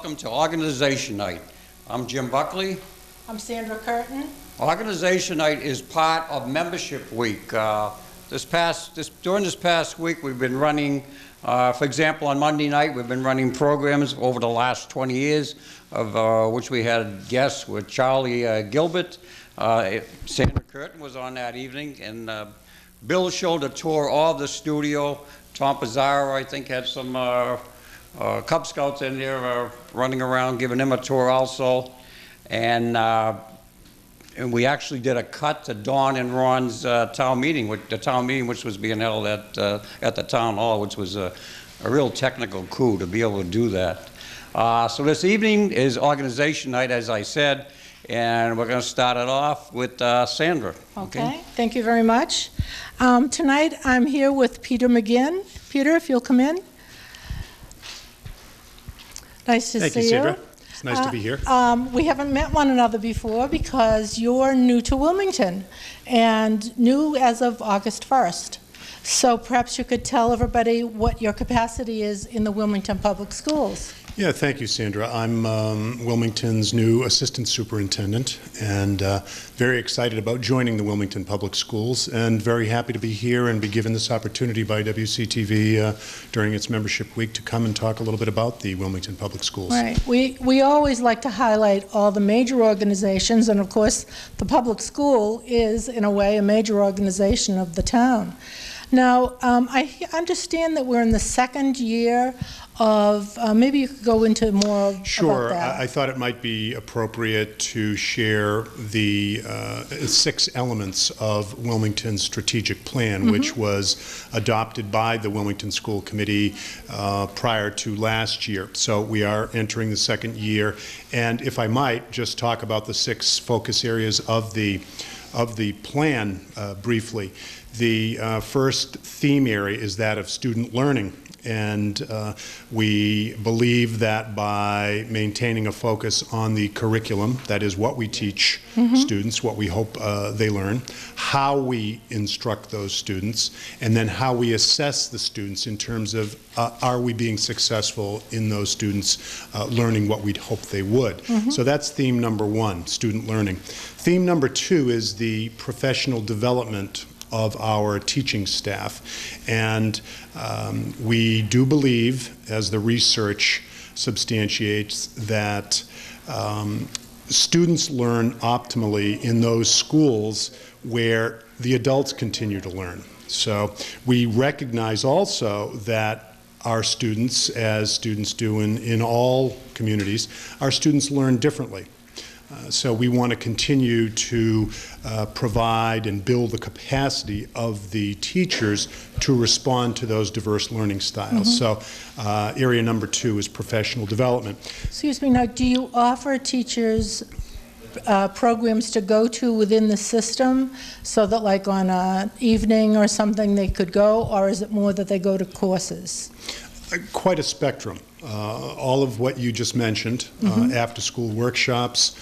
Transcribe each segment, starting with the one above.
welcome to Organization Night. I'm Jim Buckley. I'm Sandra Curtin. Organization Night is part of Membership Week. During this past week, we've been running, for example, on Monday night, we've been running programs over the last 20 years, of which we had guests with Charlie Gilbert. Sandra Curtin was on that evening, and Bill showed a tour of the studio. Tom Pizarro, I think, had some Cub Scouts in there running around, giving him a tour also. And we actually did a cut to Dawn and Ron's town meeting, which was being held at the town hall, which was a real technical coup to be able to do that. So this evening is Organization Night, as I said, and we're going to start it off with Sandra. Okay, thank you very much. Tonight I'm here with Peter McGinn. Peter, if you'll come in. Nice to see you. Thank you, Sandra. It's nice to be here. We haven't met one another before because you're new to Wilmington and new as of August 1st. So perhaps you could tell everybody what your capacity is in the Wilmington Public Schools. Yeah, thank you, Sandra. I'm Wilmington's new assistant superintendent and very excited about joining the Wilmington Public Schools and very happy to be here and be given this opportunity by WCTV during its membership week to come and talk a little bit about the Wilmington Public Schools. Right. We always like to highlight all the major organizations, and of course the public school is in a way a major organization of the town. Now, I understand that we're in the second year of, maybe you could go into more about that. Sure. I thought it might be appropriate to share the 6 elements of Wilmington's strategic plan, which was adopted by the Wilmington School Committee prior to last year. So we are entering the second year. And if I might just talk about the 6 focus areas of the plan briefly. The first theme area is that of student learning, and we believe that by maintaining a focus on the curriculum, that is what we teach students, what we hope they learn, how we instruct those students, and then how we assess the students in terms of are we being successful in those students learning what we'd hope they would. So that's theme number 1, student learning. Theme number 2 is the professional development of our teaching staff. And we do believe, as the research substantiates, that students learn optimally in those schools where the adults continue to learn. So we recognize also that our students, as students do in all communities, our students learn differently. So we want to continue to provide and build the capacity of the teachers to respond to those diverse learning styles. So area number 2 is professional development. Excuse me, now do you offer teachers programs to go to within the system so that like on an evening or something they could go, or is it more that they go to courses? Quite a spectrum. All of what you just mentioned, after-school workshops,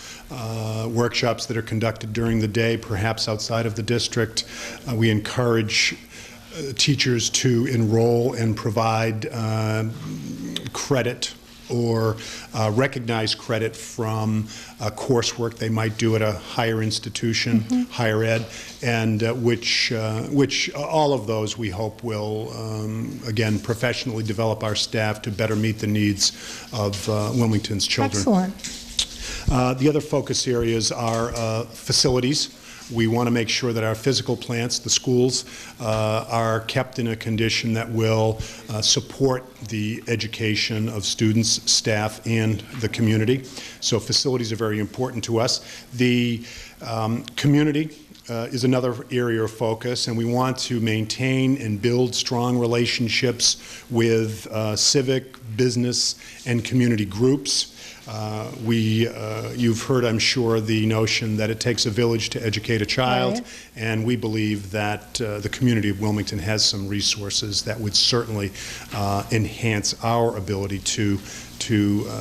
workshops that are conducted during the day, perhaps outside of the district. We encourage teachers to enroll and provide credit or recognize credit from coursework they might do at a higher institution, higher ed, and which all of those we hope will, again, professionally develop our staff to better meet the needs of Wilmington's children. Excellent. The other focus areas are facilities. We want to make sure that our physical plants, the schools, are kept in a condition that will support the education of students, staff, and the community. So facilities are very important to us. The community is another area of focus, and we want to maintain and build strong relationships with civic, business, and community groups. You've heard, I'm sure, the notion that it takes a village to educate a child, right. And we believe that the community of Wilmington has some resources that would certainly enhance our ability to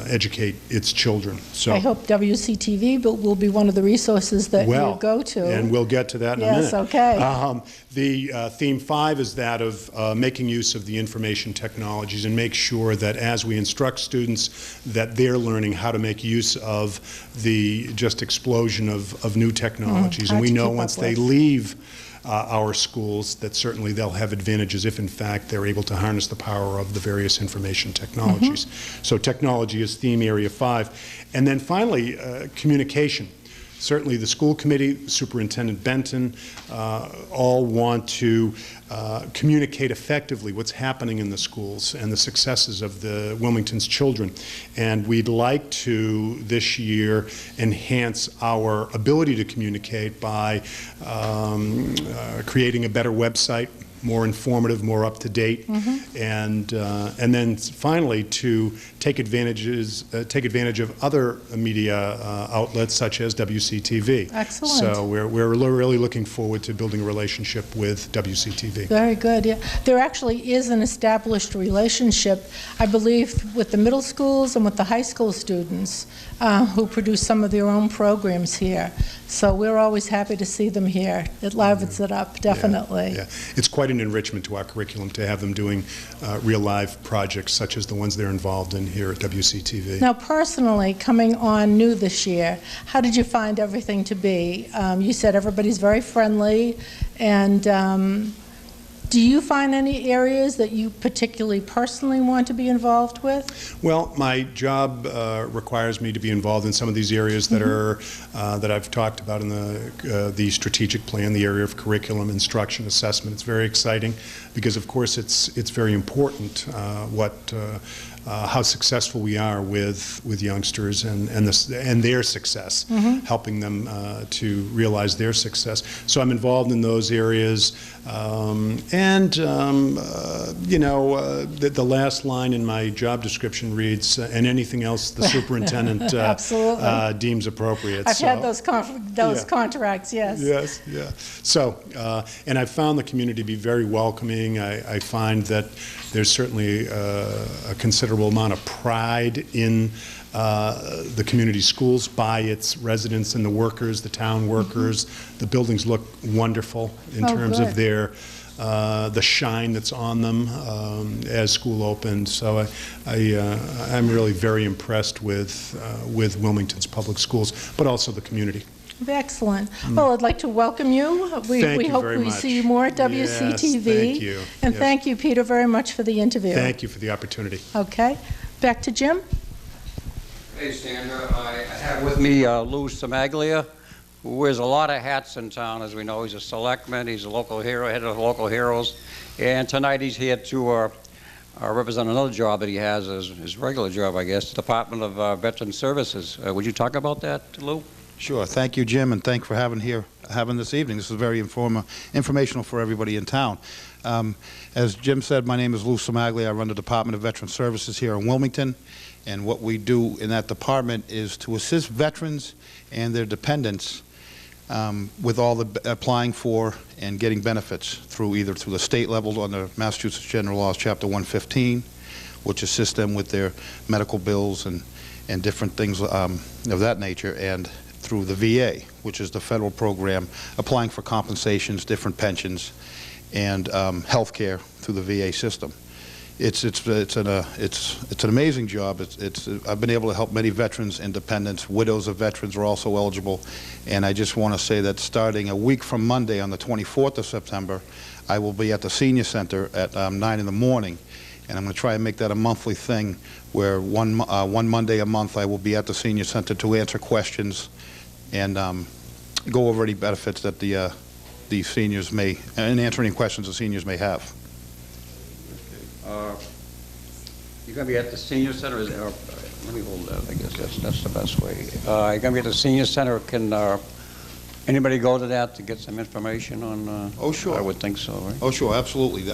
educate its children. So I hope WCTV will be one of the resources that you go to. And we'll get to that in a minute. Yes, okay. The theme 5 is that of making use of the information technologies and make sure that as we instruct students that they're learning how to make use of the just explosion of new technologies. And we know once they leave our schools that certainly they'll have advantages if in fact they're able to harness the power of the various information technologies. So technology is theme area 5. And then finally, communication. Certainly the school committee, Superintendent Benton, all want to communicate effectively what's happening in the schools and the successes of the Wilmington's children. And we'd like to, this year, enhance our ability to communicate by creating a better website, more informative, more up-to-date, and then finally to take advantage of other media outlets such as WCTV. Excellent. So we're really looking forward to building a relationship with WCTV. Very good. Yeah, there actually is an established relationship, I believe, with the middle schools and with the high school students who produce some of their own programs here. So we're always happy to see them here. It livens it up, definitely. Yeah. It's quite an enrichment to our curriculum to have them doing real live projects such as the ones they're involved in here at WCTV. Now, personally, coming on new this year, how did you find everything to be? You said everybody's very friendly, and do you find any areas that you particularly personally want to be involved with? Well, my job requires me to be involved in some of these areas that are that I've talked about in the strategic plan, the area of curriculum, instruction, assessment. It's very exciting because, of course, it's very important how successful we are with youngsters and their success, helping them to realize their success. So I'm involved in those areas, the last line in my job description reads, and anything else the superintendent deems appropriate. I've had those contracts, yes. Yes, yeah. So, and I've found the community to be very welcoming. I find that there's certainly a considerable amount of pride in the community schools by its residents and the workers, the town workers. The buildings look wonderful in terms of their the shine that's on them as school opens. So I'm really very impressed with Wilmington's public schools, but also the community. Excellent. Well, I'd like to welcome you. We hope we see you more at WCTV. Yes, thank you. And thank you, Peter, very much for the interview. Thank you for the opportunity. Okay. Back to Jim. Hey, Sandra. I have with me Lou Samaglia, who wears a lot of hats in town. As we know, he's a selectman, he's a local hero, head of the local heroes. And tonight he's here to represent another job that he has, his regular job, I guess, the Department of Veteran Services. Would you talk about that, Lou? Sure. Thank you, Jim, and thanks for having this evening. This is very informational for everybody in town. As Jim said, my name is Lou Samaglia. I run the Department of Veteran Services here in Wilmington, and what we do in that department is to assist veterans and their dependents with all the applying for and getting benefits through either through the state level under Massachusetts General Laws Chapter 115, which assists them with their medical bills and different things of that nature, and through the VA, which is the federal program applying for compensations, different pensions, and health care through the VA system. It's an amazing job. I've been able to help many veterans and dependents. Widows of veterans are also eligible, and I just want to say that starting a week from Monday on the 24th of September, I will be at the Senior Center at 9 in the morning, and I'm going to try and make that a monthly thing where one Monday a month I will be at the Senior Center to answer questions and go over any benefits that the seniors may, and answer any questions the seniors may have. You're going to be at the Senior Center? Let me hold that. I guess that's the best way. You're going to be at the Senior Center. Can anybody go to that to get some information on? Oh, sure. I would think so, right? Oh, sure, absolutely.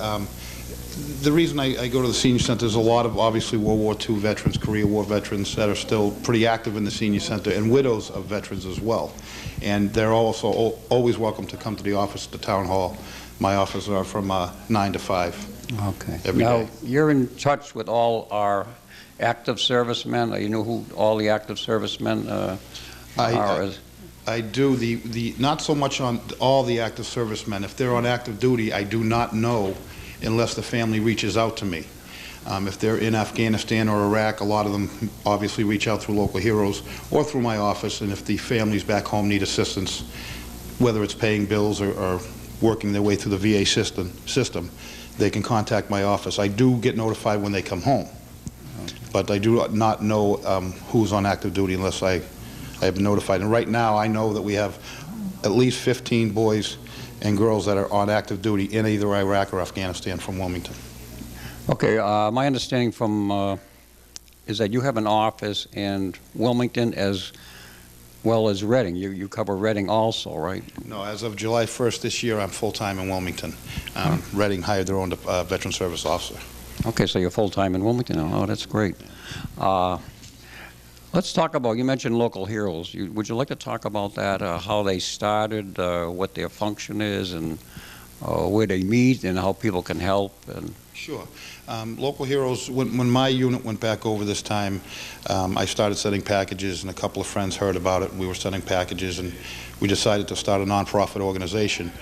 The reason I go to the Senior Center is a lot of, obviously, World War II veterans, Korea War veterans that are still pretty active in the Senior Center, and widows of veterans as well. And they're also always welcome to come to the office at the Town Hall. My offices are from 9 to 5. Okay. Every day. Now, you're in touch with all our active servicemen. You know who all the active servicemen are? I do. Not so much on all the active servicemen. If they're on active duty, I do not know unless the family reaches out to me. If they're in Afghanistan or Iraq, a lot of them obviously reach out through local heroes or through my office, and if the families back home need assistance, whether it's paying bills or working their way through the VA system, they can contact my office. I do get notified when they come home, but I do not know who's on active duty unless I have been notified. And right now, I know that we have at least 15 boys and girls that are on active duty in either Iraq or Afghanistan from Wilmington. Okay, my understanding from is that you have an office in Wilmington as well as Reading. You cover Reading also, right? No, as of July 1st this year, I'm full-time in Wilmington. Reading hired their own veteran service officer. Okay, so you're full-time in Wilmington. Oh, that's great. Let's talk about, you mentioned local heroes. Would you like to talk about that, how they started, what their function is, and where they meet, and how people can help? And Sure. Local heroes, when my unit went back over this time, I started sending packages, and a couple of friends heard about it. We were sending packages, and we decided to start a nonprofit organization.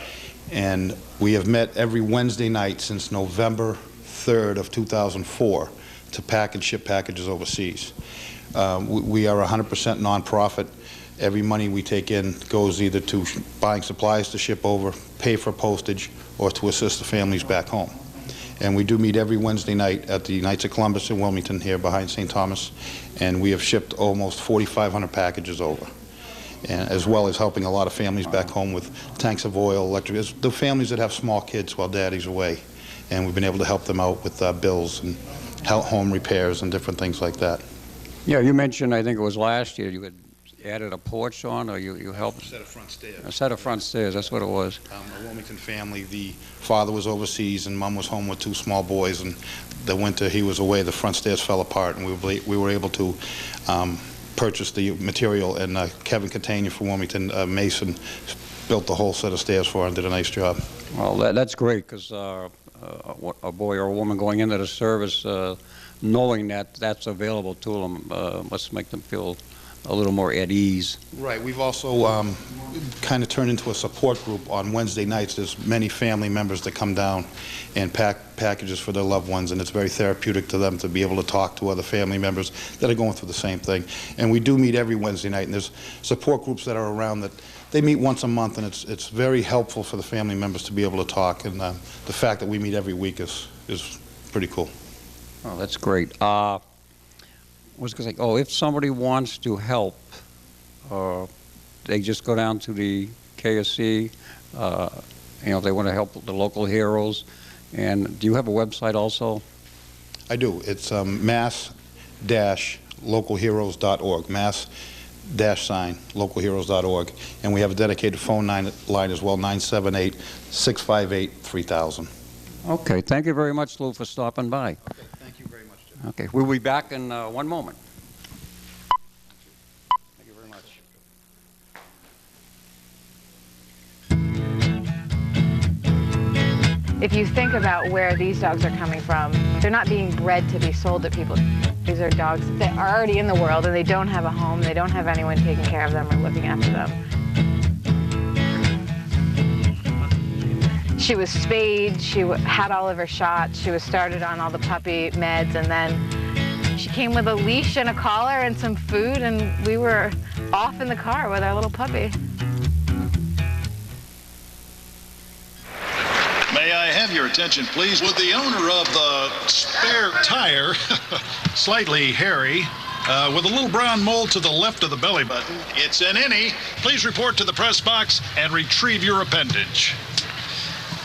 And we have met every Wednesday night since November 3rd of 2004 to pack and ship packages overseas. We are 100% nonprofit. Every money we take in goes either to buying supplies to ship over, pay for postage, or to assist the families back home. And we do meet every Wednesday night at the Knights of Columbus in Wilmington here behind St. Thomas, and we have shipped almost 4,500 packages over, and as well as helping a lot of families back home with tanks of oil, electric, it's the families that have small kids while daddy's away, and we've been able to help them out with bills and home repairs and different things like that. yeah, you mentioned, I think it was last year, you had added a porch on, or you helped? A set of front stairs. A set of front stairs, that's what it was. A Wilmington family, the father was overseas and mom was home with two small boys, and the winter he was away, the front stairs fell apart, and we were able to purchase the material, and Kevin Catania from Wilmington, Mason, built the whole set of stairs for her and did a nice job. Well, that's great, because a boy or a woman going into the service, knowing that that's available to them, must make them feel a little more at ease. Right. We've also kind of turned into a support group on Wednesday nights. There's many family members that come down and pack packages for their loved ones, and it's very therapeutic to them to be able to talk to other family members that are going through the same thing. And we do meet every Wednesday night, and there's support groups that are around that they meet once a month, and it's very helpful for the family members to be able to talk. And the fact that we meet every week is pretty cool. Oh, that's great. I was going to say, if somebody wants to help, they just go down to the KSC, if they want to help the local heroes. And do you have a website also? I do. It's mass-localheroes.org, mass-localheroes.org. And we have a dedicated phone line as well, 978-658-3000. Okay, thank you very much, Lou, for stopping by. Okay, thank you very much, Jim. Okay, we'll be back in one moment. Thank you very much. If you think about where these dogs are coming from, they're not being bred to be sold to people. These are dogs that are already in the world, and they don't have a home, they don't have anyone taking care of them or looking after them. She was spayed, she had all of her shots, she was started on all the puppy meds, and then she came with a leash and a collar and some food, and we were off in the car with our little puppy. May I have your attention, please? Would the owner of the spare tire, slightly hairy, with a little brown mole to the left of the belly button, it's an innie, please report to the press box and retrieve your appendage.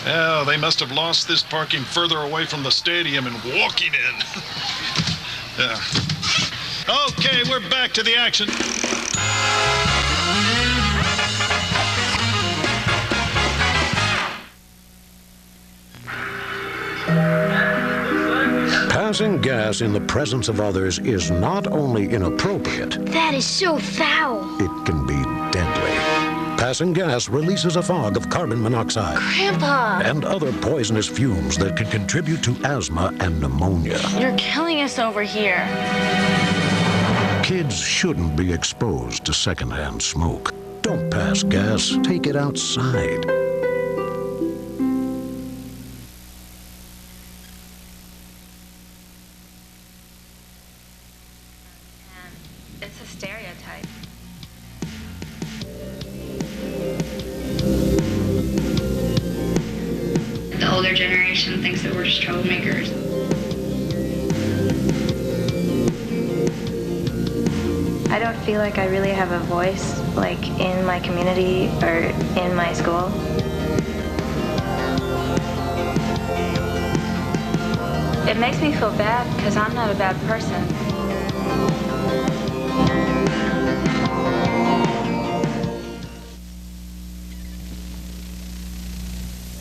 Oh, they must have lost this parking further away from the stadium and walking in. Okay, we're back to the action. Passing gas in the presence of others is not only inappropriate, That is so foul. it can be deadly. Passing gas releases a fog of carbon monoxide Grandpa, and other poisonous fumes that can contribute to asthma and pneumonia. you're killing us over here. Kids shouldn't be exposed to secondhand smoke. Don't pass gas. Take it outside. It's a stereotype. The older generation thinks that we're just troublemakers. I don't feel like I really have a voice, like, in my community or in my school. It makes me feel bad because I'm not a bad person.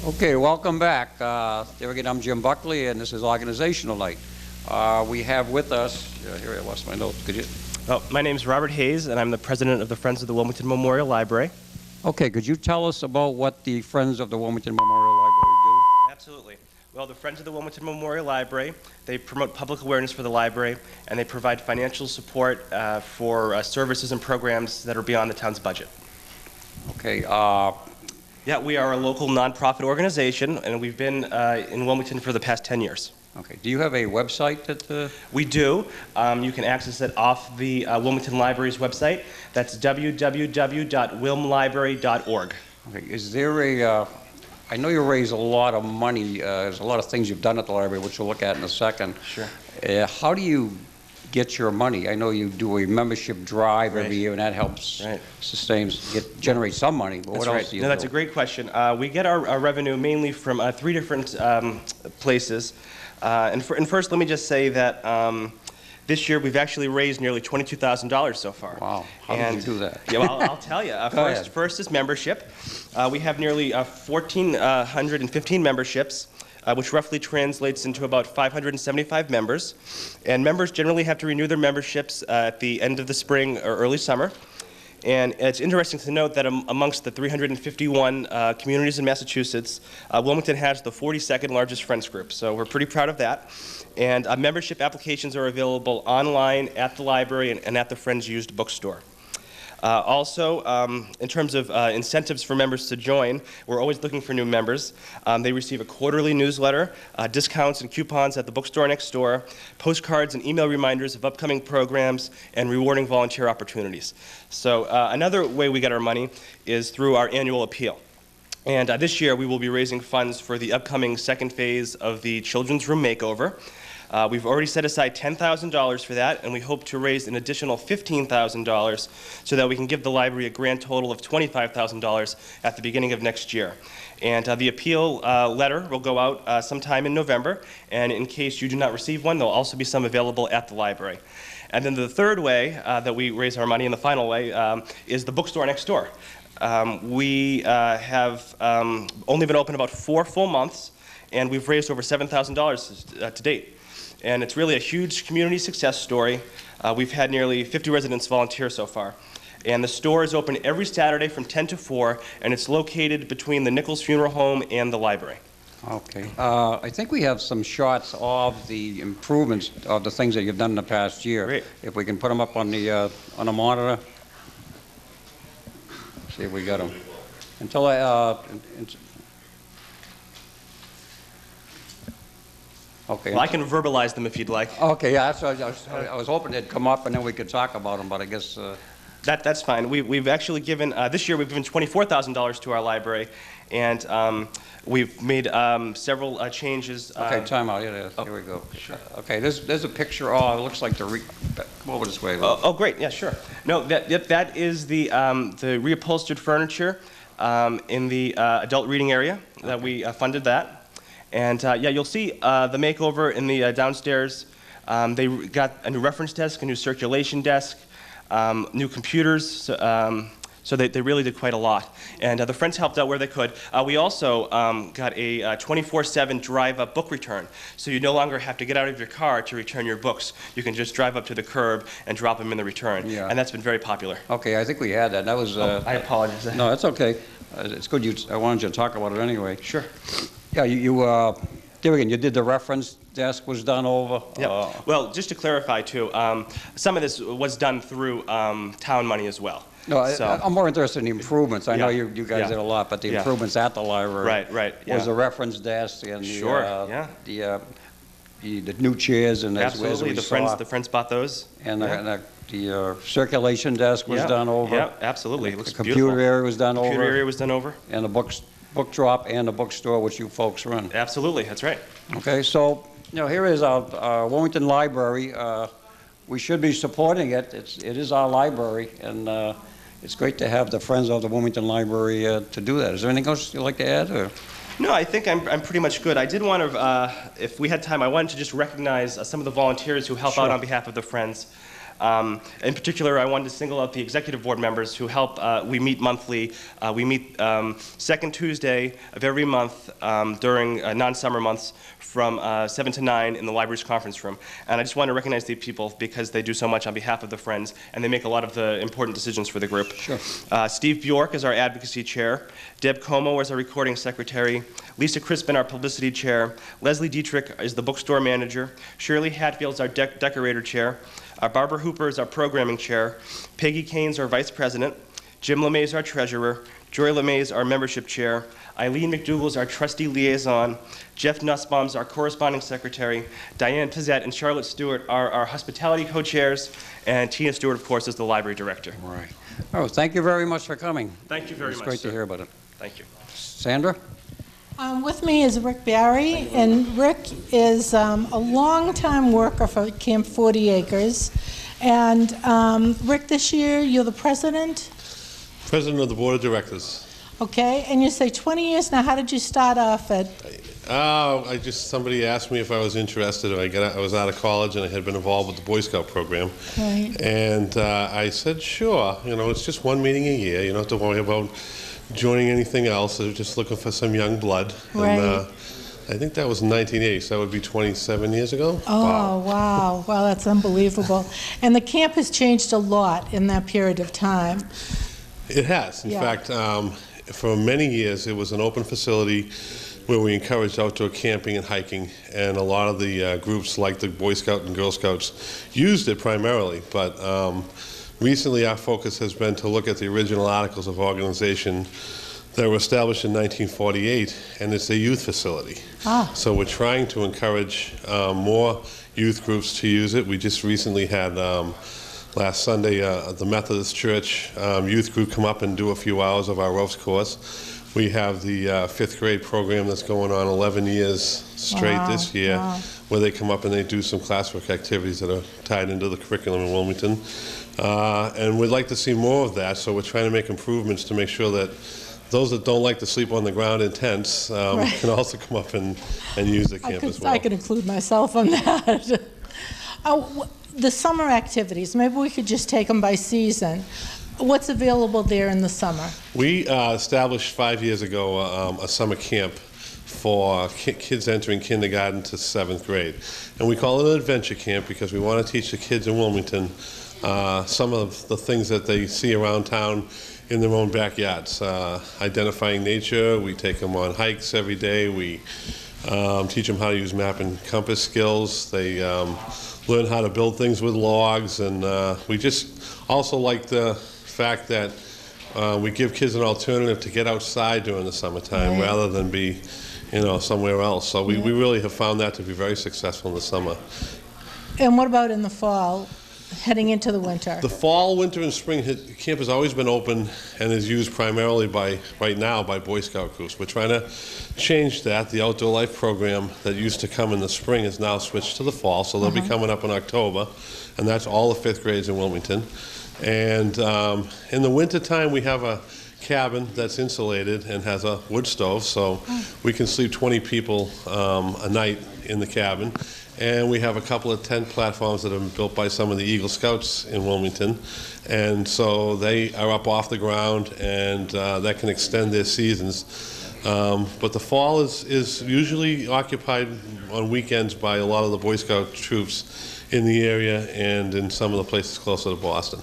Okay, welcome back. There again, I'm Jim Buckley, and this is Organizational Night. We have with us, here I lost my notes, could you? Oh, my name is Robert Hayes, and I'm the president of the Friends of the Wilmington Memorial Library. Okay, could you tell us about what the Friends of the Wilmington Memorial Library do? Absolutely. Well, the Friends of the Wilmington Memorial Library, they promote public awareness for the library, and they provide financial support for services and programs that are beyond the town's budget. Okay, Yeah, we are a local nonprofit organization, and we've been in Wilmington for the past 10 years. okay. Do you have a website that? We do. You can access it off the Wilmington Library's website. That's www.wilmlibrary.org. Okay, is there a? I know you raise a lot of money. There's a lot of things you've done at the library, which we'll look at in a second. Sure. How do you get your money? I know you do a membership drive Right. every year, and that helps Right. generate some money. But That's what right. else do you No, do? that's a great question. We get our revenue mainly from 3 different places. And first, let me just say that this year we've actually raised nearly $22,000 so far. Wow. How did you do that? Yeah, well, I'll tell you. Go ahead. First is membership. We have nearly 1,415 memberships, which roughly translates into about 575 members. And members generally have to renew their memberships at the end of the spring or early summer. And it's interesting to note that amongst the 351 communities in Massachusetts, Wilmington has the 42nd largest Friends group. So we're pretty proud of that. And membership applications are available online at the library and at the Friends Used Bookstore. Also, in terms of incentives for members to join, we're always looking for new members. They receive a quarterly newsletter, discounts and coupons at the bookstore next door, postcards and email reminders of upcoming programs, and rewarding volunteer opportunities. So another way we get our money is through our annual appeal. And this year we will be raising funds for the upcoming second phase of the Children's Room Makeover. We've already set aside $10,000 for that, and we hope to raise an additional $15,000 so that we can give the library a grand total of $25,000 at the beginning of next year. And the appeal letter will go out sometime in November, and in case you do not receive one, there'll also be some available at the library. And then the third way that we raise our money, and the final way, is the bookstore next door. We have only been open about 4 full months, and we've raised over $7,000 to date. And it's really a huge community success story. We've had nearly 50 residents volunteer so far. And the store is open every Saturday from 10 to 4, and it's located between the Nichols Funeral Home and the library. Okay. I think we have some shots of the improvements of the things that you've done in the past year. Great. If we can put them up on the monitor. See if we got them. Until okay. Well, I can verbalize them if you'd like. Okay, yeah, that's what I was hoping they'd come up and then we could talk about them, but I guess... That's fine. We've actually given, this year we've given $24,000 to our library, and we've made several changes. Okay, time out. Yeah, here we go. Sure. Okay, there's a picture. Oh, it looks like come over this way. Oh, great. Yeah, sure. No, that is the reupholstered furniture in the adult reading area that we funded that. And yeah, you'll see the makeover in the downstairs. They got a new reference desk, a new circulation desk, new computers, so they really did quite a lot. And the Friends helped out where they could. We also got a 24/7 drive-up book return, so you no longer have to get out of your car to return your books. You can just drive up to the curb and drop them in the return. Yeah. And that's been very popular. Okay, I think we had that. That was... I apologize. No, that's okay. It's good I wanted you to talk about it anyway. Sure. Yeah, there again, you did the reference desk was done over? Yeah. Well, just to clarify, too, some of this was done through town money as well. No, So- I'm more interested in the improvements. I know Yeah, you guys yeah, did a lot, but the yeah. improvements at the library. Right, yeah. Was the reference desk and the, Sure, yeah. the new chairs and as Absolutely, we the saw. friends bought those. And Yeah. the circulation desk was Yeah, done over. Yeah, absolutely, it looks The beautiful. computer area was done over. Computer area was done over. And the book drop and the bookstore, which you folks run. Absolutely, that's right. Okay, so, here is our Wilmington Library. We should be supporting it. It is our library, and it's great to have the Friends of the Wilmington Library to do that. Is there anything else you'd like to add? Or? No, I think I'm pretty much good. I did want to, if we had time, I wanted to just recognize some of the volunteers who help out on behalf of the Friends. In particular, I wanted to single out the executive board members who help. We meet monthly. We meet second Tuesday of every month during non-summer months from 7 to 9 in the library's conference room. And I just want to recognize these people because they do so much on behalf of the Friends, and they make a lot of the important decisions for the group. Sure. Steve Bjork is our advocacy chair. Deb Como is our recording secretary. Lisa Crispin, our publicity chair. Leslie Dietrich is the bookstore manager. Shirley Hatfield is our decorator chair. Barbara Hooper is our programming chair. Peggy Kane's our vice president. Jim LeMay is our treasurer. Joy LeMay is our membership chair. Eileen McDougall is our trustee liaison. Jeff Nussbaum is our corresponding secretary. Diane Pizzette and Charlotte Stewart are our hospitality co-chairs. And Tina Stewart, of course, is the library director. Right. Oh, thank you very much for coming. Thank you very much, It's great sir. to hear about it. Thank you. Sandra? With me is Rick Barry, and Rick is a long-time worker for Camp 40 Acres. And Rick, this year you're the president? President of the Board of Directors. Okay, and you say 20 years now. How did you start off at? Somebody asked me if I was interested. I was out of college and I had been involved with the Boy Scout program. Right. And I said, sure, it's just one meeting a year. You don't have to worry about joining anything else. They're just looking for some young blood. Right. And I think that was in 1980, so that would be 27 years ago. Oh, wow, that's unbelievable. And the camp has changed a lot in that period of time. It has. In fact, for many years, it was an open facility where we encouraged outdoor camping and hiking, and a lot of the groups, like the Boy Scout and Girl Scouts, used it primarily. But recently, our focus has been to look at the original articles of organization that were established in 1948, and it's a youth facility. So we're trying to encourage more youth groups to use it. We just recently had, last Sunday, the Methodist Church youth group come up and do a few hours of our ropes course. We have the 5th grade program that's going on 11 years straight this year, where they come up and they do some classwork activities that are tied into the curriculum in Wilmington. And we'd like to see more of that, so we're trying to make improvements to make sure that those that don't like to sleep on the ground in tents can also come up and use the camp as well. I could include myself on that. The summer activities, maybe we could just take them by season. What's available there in the summer? We established 5 years ago a summer camp for kids entering kindergarten to 7th grade. And we call it an adventure camp because we want to teach the kids in Wilmington some of the things that they see around town in their own backyards. Identifying nature, we take them on hikes every day, we teach them how to use map and compass skills, they learn how to build things with logs, and we just also like the fact that we give kids an alternative to get outside during the summertime rather than be somewhere else. So we really have found that to be very successful in the summer. And what about in the fall? Heading into the winter. The fall, winter, and spring camp has always been open and is used primarily right now by Boy Scout groups. We're trying to change that. The Outdoor Life program that used to come in the spring is now switched to the fall, so they'll be coming up in October, and that's all the 5th grades in Wilmington. And in the wintertime, we have a cabin that's insulated and has a wood stove, so we can sleep 20 people a night in the cabin. And we have a couple of tent platforms that have been built by some of the Eagle Scouts in Wilmington. And so they are up off the ground, and that can extend their seasons. But the fall is usually occupied on weekends by a lot of the Boy Scout troops in the area and in some of the places closer to Boston.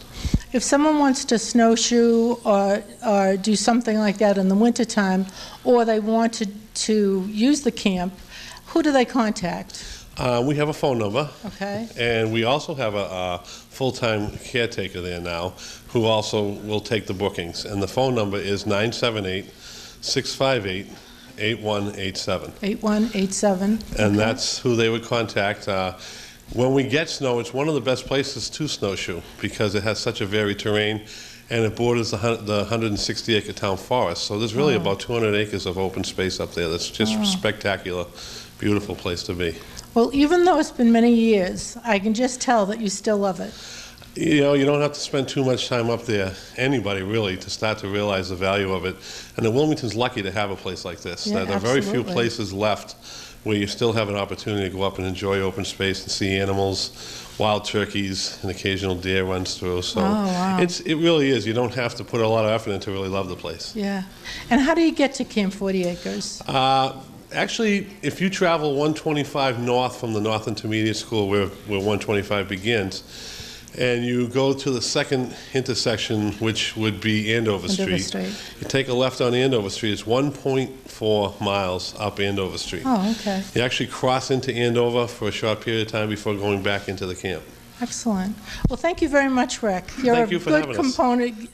If someone wants to snowshoe or do something like that in the wintertime, or they want to use the camp, who do they contact? We have a phone number. Okay. And we also have a full-time caretaker there now who also will take the bookings. And the phone number is 978-658-8187. 8187. And that's who they would contact. When we get snow, it's one of the best places to snowshoe because it has such a varied terrain and it borders the 160-acre town forest. So there's really about 200 acres of open space up there. That's just spectacular, beautiful place to be. Well, even though it's been many years, I can just tell that you still love it. You know, you don't have to spend too much time up there, anybody really, to start to realize the value of it. And Wilmington's lucky to have a place like this. Yeah, There are very few absolutely. places left where you still have an opportunity to go up and enjoy open space and see animals, wild turkeys, and occasional deer runs through. So wow. it really is. You don't have to put a lot of effort in to really love the place. Yeah. And how do you get to Camp 40 Acres? Actually, if you travel 125 north from the North Intermediate School where 125 begins, and you go to the second intersection, which would be Andover Street. You take a left on Andover Street. It's 1.4 miles up Andover Street. Oh, okay. You actually cross into Andover for a short period of time before going back into the camp. Excellent. Well, thank you very much, Rick. You're Thank you a for good having us. component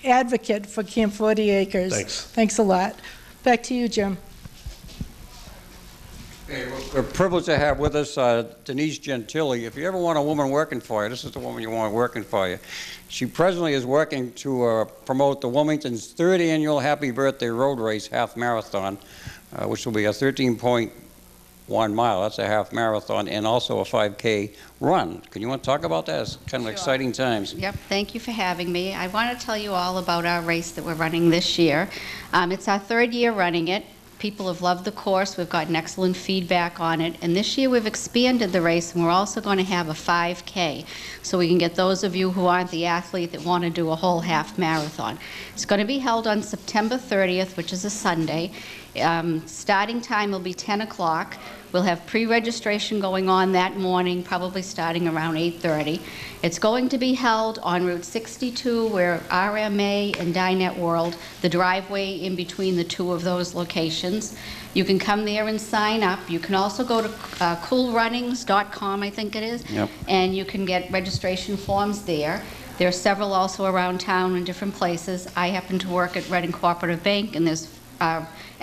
advocate for Camp 40 Acres. Thanks. Thanks a lot. Back to you, Jim. We're privileged to have with us Denise Gentili. If you ever want a woman working for you, this is the woman you want working for you. She presently is working to promote the Wilmington's third annual Happy Birthday Road Race half marathon, which will be a 13.1 mile. That's a half marathon, and also a 5K run. Can you want to talk about that? It's kind of exciting times. Yep, thank you for having me. I want to tell you all about our race that we're running this year. It's our third year running it. People have loved the course. We've gotten excellent feedback on it. And this year we've expanded the race, and we're also going to have a 5K, so we can get those of you who aren't the athlete that want to do a whole half marathon. It's going to be held on September 30th, which is a Sunday. Starting time will be 10 o'clock. We'll have pre-registration going on that morning, probably starting around 8:30. It's going to be held on Route 62, where RMA and Dinette World, the driveway in between the two of those locations. You can come there and sign up. You can also go to coolrunnings.com, I think it is, and you can get registration forms there. There are several also around town in different places. I happen to work at Reading Cooperative Bank, and there's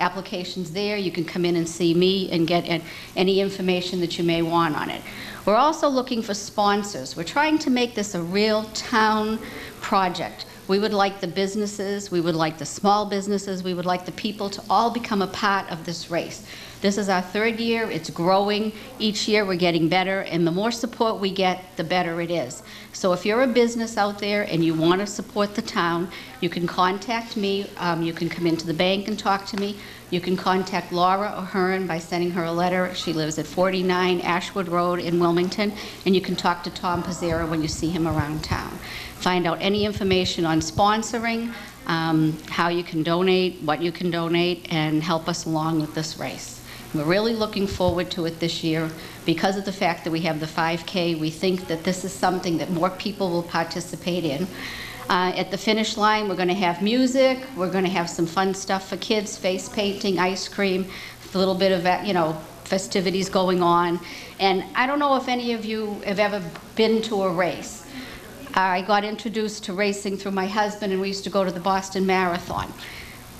applications there. You can come in and see me and get any information that you may want on it. We're also looking for sponsors. We're trying to make this a real town project. We would like the businesses, we would like the small businesses, we would like the people to all become a part of this race. This is our third year. It's growing. Each year we're getting better, and the more support we get, the better it is. So if you're a business out there and you want to support the town, you can contact me. You can come into the bank and talk to me. You can contact Laura O'Hearn by sending her a letter. She lives at 49 Ashwood Road in Wilmington, and you can talk to Tom Pizzera when you see him around town. Find out any information on sponsoring, how you can donate, what you can donate, and help us along with this race. We're really looking forward to it this year. Because of the fact that we have the 5K, we think that this is something that more people will participate in. At the finish line, we're going to have music, we're going to have some fun stuff for kids, face painting, ice cream, a little bit of, festivities going on. And I don't know if any of you have ever been to a race. I got introduced to racing through my husband, and we used to go to the Boston Marathon.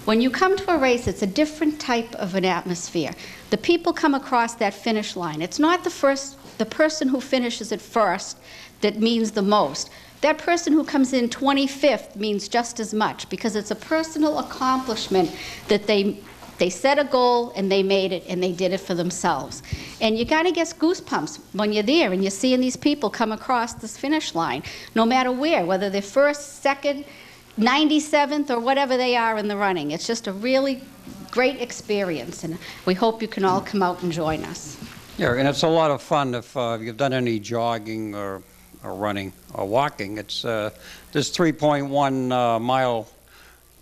When you come to a race, it's a different type of an atmosphere. The people come across that finish line. It's not the person who finishes it first that means the most. That person who comes in 25th means just as much, because it's a personal accomplishment that they set a goal and they made it and they did it for themselves. And you kind of get goosebumps when you're there and you're seeing these people come across this finish line, no matter where, whether they're first, second, 97th, or whatever they are in the running. It's just a really great experience, and we hope you can all come out and join us. Yeah, and it's a lot of fun if you've done any jogging or running or walking. It's this 3.1 mile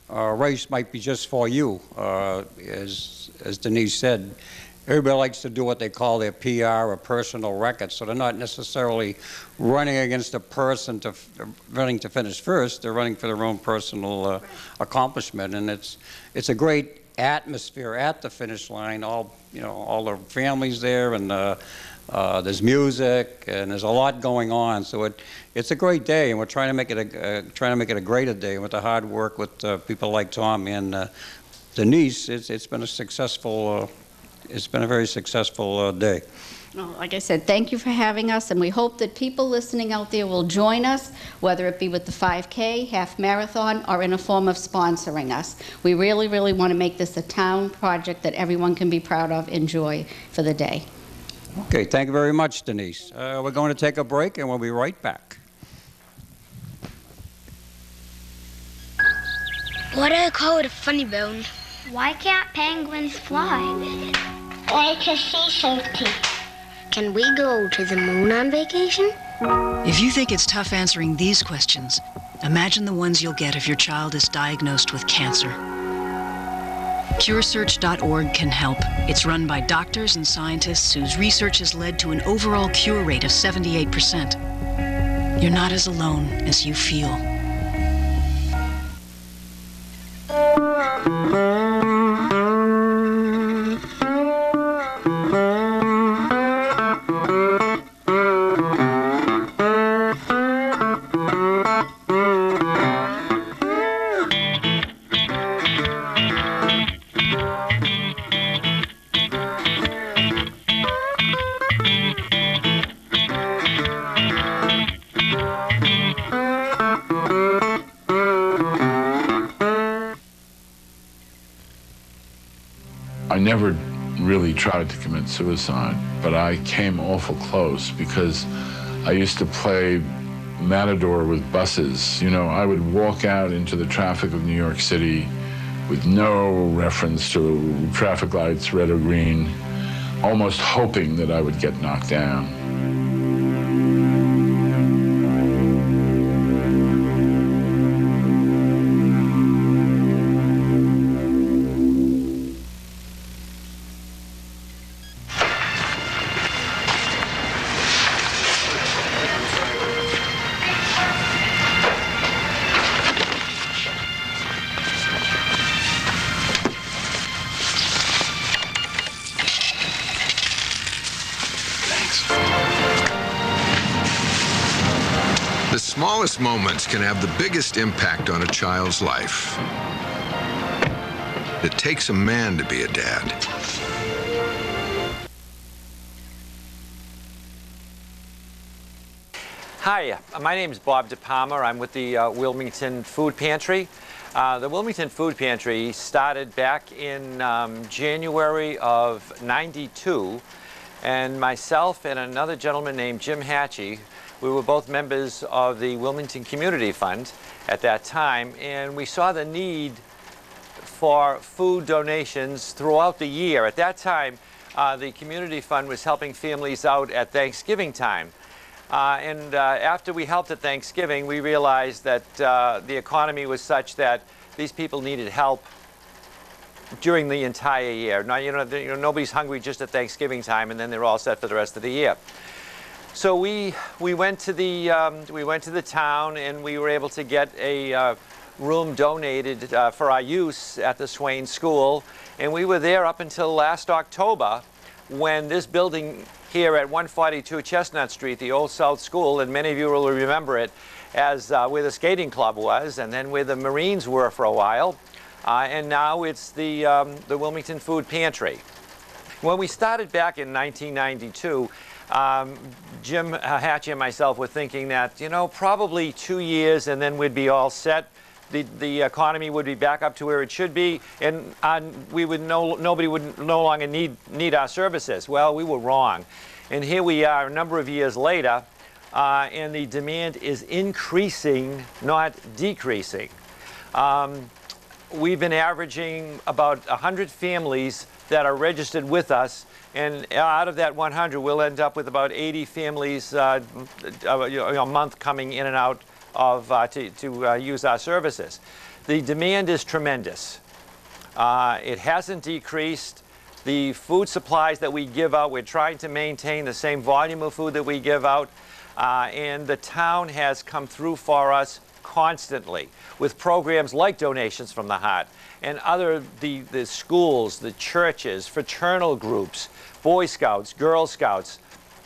race might be just for you. As Denise said, everybody likes to do what they call their PR or personal record, so they're not necessarily running against a person running to finish first. They're running for their own personal accomplishment, and it's a great atmosphere at the finish line. All the families there, and there's music, and there's a lot going on. So it's a great day, and we're trying to make it a greater day. With the hard work with people like Tom and Denise, it's been a successful. It's been a very successful day. Well, like I said, thank you for having us, and we hope that people listening out there will join us, whether it be with the 5K, half marathon, or in a form of sponsoring us. We really, really want to make this a town project that everyone can be proud of, enjoy for the day. Okay, thank you very much, Denise. We're going to take a break, and we'll be right back. Why do I call it a funny bone? Why can't penguins fly? Like a sea safety. Can we go to the moon on vacation? If you think it's tough answering these questions, imagine the ones you'll get if your child is diagnosed with cancer. CureSearch.org can help. It's run by doctors and scientists whose research has led to an overall cure rate of 78%. You're not as alone as you feel. I never really tried to commit suicide, but I came awful close because I used to play matador with buses. You know, I would walk out into the traffic of New York City with no reference to traffic lights, red or green, almost hoping that I would get knocked down. The smallest moments can have the biggest impact on a child's life. It takes a man to be a dad. Hi, my name is Bob DePalma. I'm with the Wilmington Food Pantry. The Wilmington Food Pantry started back in January of '92, and myself and another gentleman named Jim Hatchie, we were both members of the Wilmington Community Fund at that time, and we saw the need for food donations throughout the year. At that time, the Community Fund was helping families out at Thanksgiving time. After we helped at Thanksgiving, we realized that the economy was such that these people needed help during the entire year. Now, nobody's hungry just at Thanksgiving time, and then they're all set for the rest of the year. So we went to the town, and we were able to get a room donated for our use at the Swain School, and we were there up until last October, when this building here at 142 Chestnut Street, the Old South School, and many of you will remember it as where the skating club was, and then where the Marines were for a while, and now it's the Wilmington Food Pantry. When we started back in 1992, Jim Hatchie and myself were thinking that, probably 2 years and then we'd be all set. The economy would be back up to where it should be, and nobody would no longer need our services. Well, we were wrong. And here we are a number of years later, and the demand is increasing, not decreasing. We've been averaging about 100 families that are registered with us, and out of that 100, we'll end up with about 80 families a month coming in and out of to use our services. The demand is tremendous. It hasn't decreased. The food supplies that we give out, we're trying to maintain the same volume of food that we give out, and the town has come through for us constantly with programs like Donations from the Heart and the schools, the churches, fraternal groups, Boy Scouts, Girl Scouts,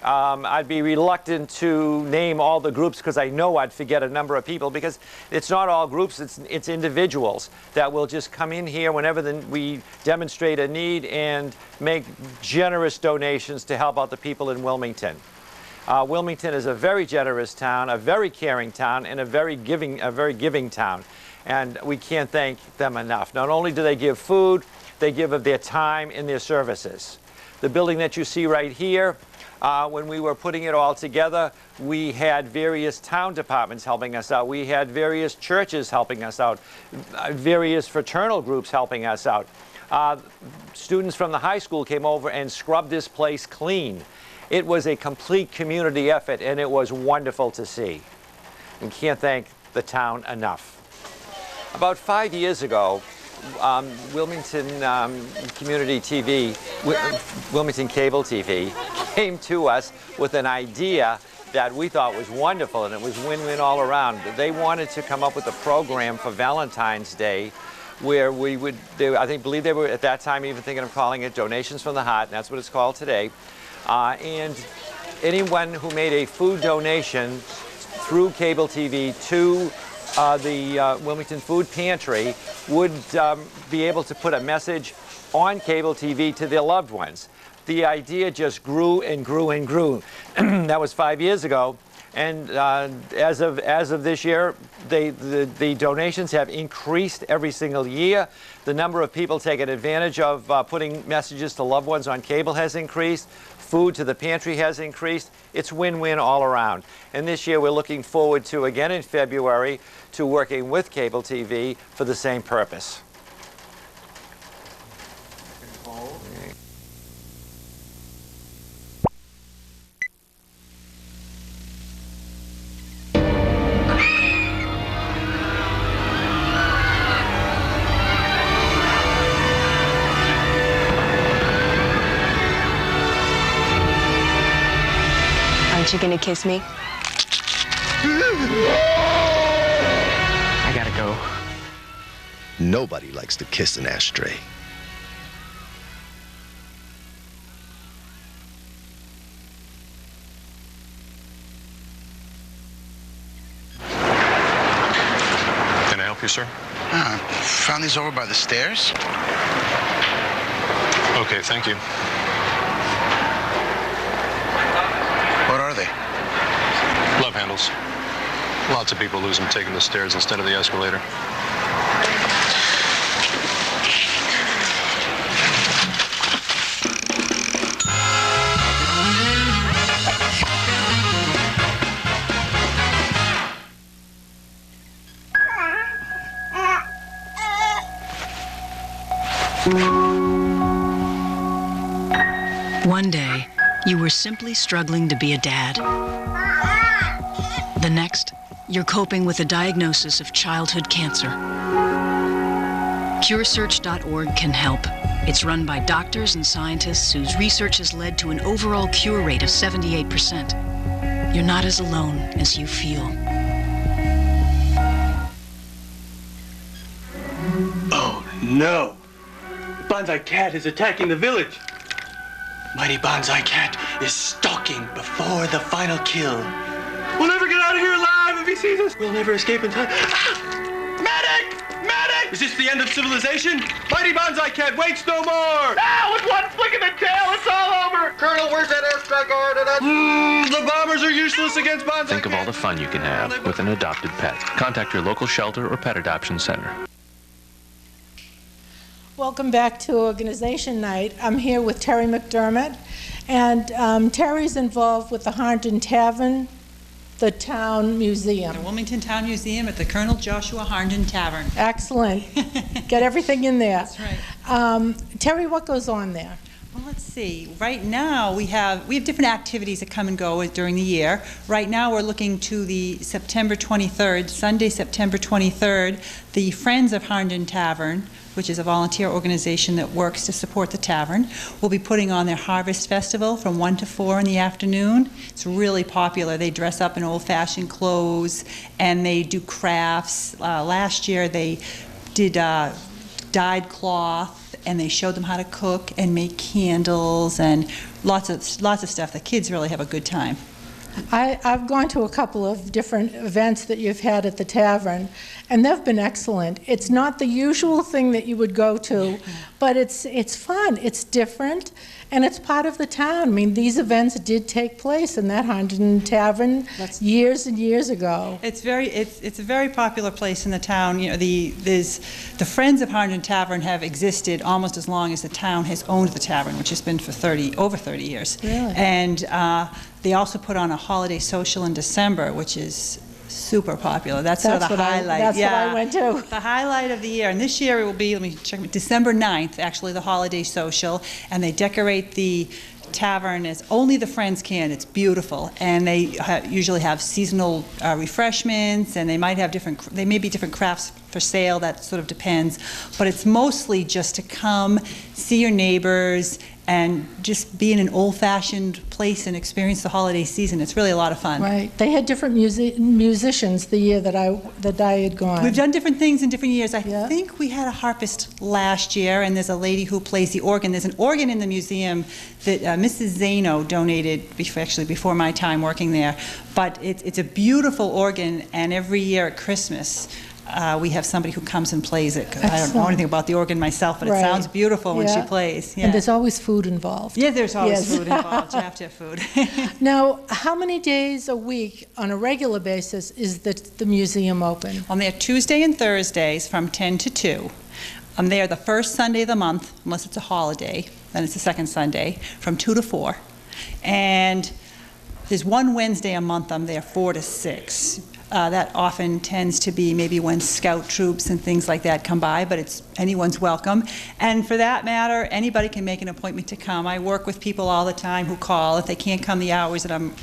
I'd be reluctant to name all the groups because I know I'd forget a number of people, because it's not all groups, it's individuals that will just come in here whenever we demonstrate a need and make generous donations to help out the people in Wilmington. Wilmington is a very generous town, a very caring town, and a very giving town. And we can't thank them enough. Not only do they give food, they give of their time and their services. The building that you see right here, when we were putting it all together, we had various town departments helping us out. We had various churches helping us out, various fraternal groups helping us out. Students from the high school came over and scrubbed this place clean. It was a complete community effort, and it was wonderful to see. We can't thank the town enough. About 5 years ago, Wilmington Community TV, Wilmington Cable TV, came to us with an idea that we thought was wonderful, and it was win-win all around. They wanted to come up with a program for Valentine's Day where we would, I believe they were at that time even thinking of calling it Donations from the Heart, and that's what it's called today. And anyone who made a food donation through cable TV to the Wilmington Food Pantry would be able to put a message on cable TV to their loved ones. The idea just grew and grew and grew. That was 5 years ago, and as of this year, the donations have increased every single year. The number of people taking advantage of putting messages to loved ones on cable has increased. Food to the pantry has increased. It's win-win all around. And this year we're looking forward to, again in February, to working with cable TV for the same purpose. Aren't you gonna kiss me? I gotta go. Nobody likes to kiss an ashtray. Can I help you, sir? Found these over by the stairs. Okay, thank you. What are they? Love handles. Lots of people lose them taking the stairs instead of the escalator. One day, you were simply struggling to be a dad. The next, you're coping with a diagnosis of childhood cancer. CureSearch.org can help. It's run by doctors and scientists whose research has led to an overall cure rate of 78%. You're not as alone as you feel. Oh, no! The Bonsai Cat is attacking the village! Mighty Bonsai Cat is stalking before the final kill. We'll never get out of here alive if he sees us. We'll never escape in time. Ah! Medic! Medic! Is this the end of civilization? Mighty Bonsai Cat waits no more! Ah! With one flick of the tail, it's all over! Colonel, where's that airstrike ordinance? The bombers are useless against Bonsai Cat. Think of all the fun you can have with an adopted pet. Contact your local shelter or pet adoption center. Welcome back to Organization Night. I'm here with Terry McDermott, and Terry's involved with the Harnden Tavern, the Town Museum. The Wilmington Town Museum at the Colonel Joshua Harnden Tavern. Excellent. Get everything in there. That's right. Terry, what goes on there? Well, let's see. Right now, we have different activities that come and go during the year. Right now, we're looking to the September 23rd, Sunday, September 23rd, the Friends of Harnden Tavern, which is a volunteer organization that works to support the tavern, will be putting on their Harvest Festival from 1 to 4 in the afternoon. It's really popular. They dress up in old-fashioned clothes, and they do crafts. Last year, they did dyed cloth, and they showed them how to cook and make candles and lots of stuff. The kids really have a good time. I've gone to a couple of different events that you've had at the tavern, and they've been excellent. It's not the usual thing that you would go to, but it's fun, it's different, and it's part of the town. I mean, these events did take place in that Harnden Tavern years and years ago. It's a very popular place in the town. You know, the Friends of Harnden Tavern have existed almost as long as the town has owned the tavern, which has been for over 30 years. Really? And they also put on a holiday social in December, which is super popular. That's sort of the highlight. That's what I went to. The highlight of the year. And this year it will be, let me check, December 9th, actually, the holiday social. And they decorate the tavern as only the Friends can. It's beautiful. And they usually have seasonal refreshments, and they might have they may be different crafts for sale. That sort of depends. But it's mostly just to come, see your neighbors, and just be in an old-fashioned place and experience the holiday season. It's really a lot of fun. Right. They had different musicians the year that I had gone. We've done different things in different years. I think we had a harpist last year, and there's a lady who plays the organ. There's an organ in the museum that Mrs. Zano donated before my time working there. But it's a beautiful organ, and every year at Christmas, we have somebody who comes and plays it. I don't know anything about the organ myself, but it sounds beautiful when she plays. Yeah. And there's always food involved. Yeah, there's always food involved. You have to have food. Now, how many days a week on a regular basis is the museum open? On there Tuesday and Thursdays from 10 to 2. I'm there the first Sunday of the month, unless it's a holiday. Then it's the second Sunday, from 2 to 4. And there's one Wednesday a month I'm there 4 to 6. That often tends to be maybe when scout troops and things like that come by, but anyone's welcome. And for that matter, anybody can make an appointment to come. I work with people all the time who call. If they can't come the hours that I'm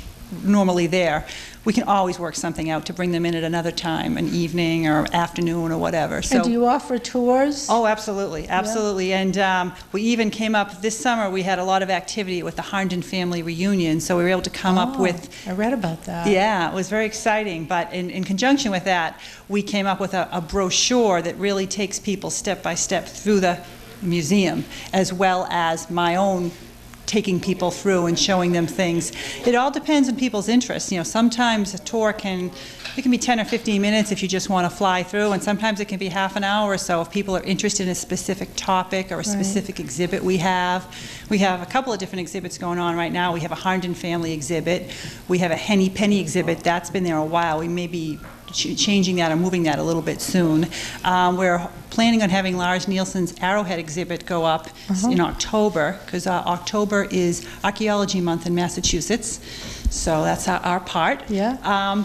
normally there, we can always work something out to bring them in at another time, an evening or afternoon or whatever. So, and do you offer tours? Oh, absolutely, absolutely. Yeah. And we even came up this summer. We had a lot of activity with the Harnden family reunion, so we were able to come up with. I read about that. Yeah, it was very exciting. But in conjunction with that, we came up with a brochure that really takes people step by step through the museum, as well as my own taking people through and showing them things. It all depends on people's interests. You know, sometimes a tour can be 10 or 15 minutes if you just want to fly through, and sometimes it can be half an hour or so if people are interested in a specific topic or a specific exhibit we have. We have a couple of different exhibits going on right now. We have a Harnden family exhibit. We have a Henny Penny exhibit. That's been there a while. We may be changing that or moving that a little bit soon. We're planning on having Lars Nielsen's Arrowhead exhibit go up in October, because October is Archaeology Month in Massachusetts. So that's our part. Yeah.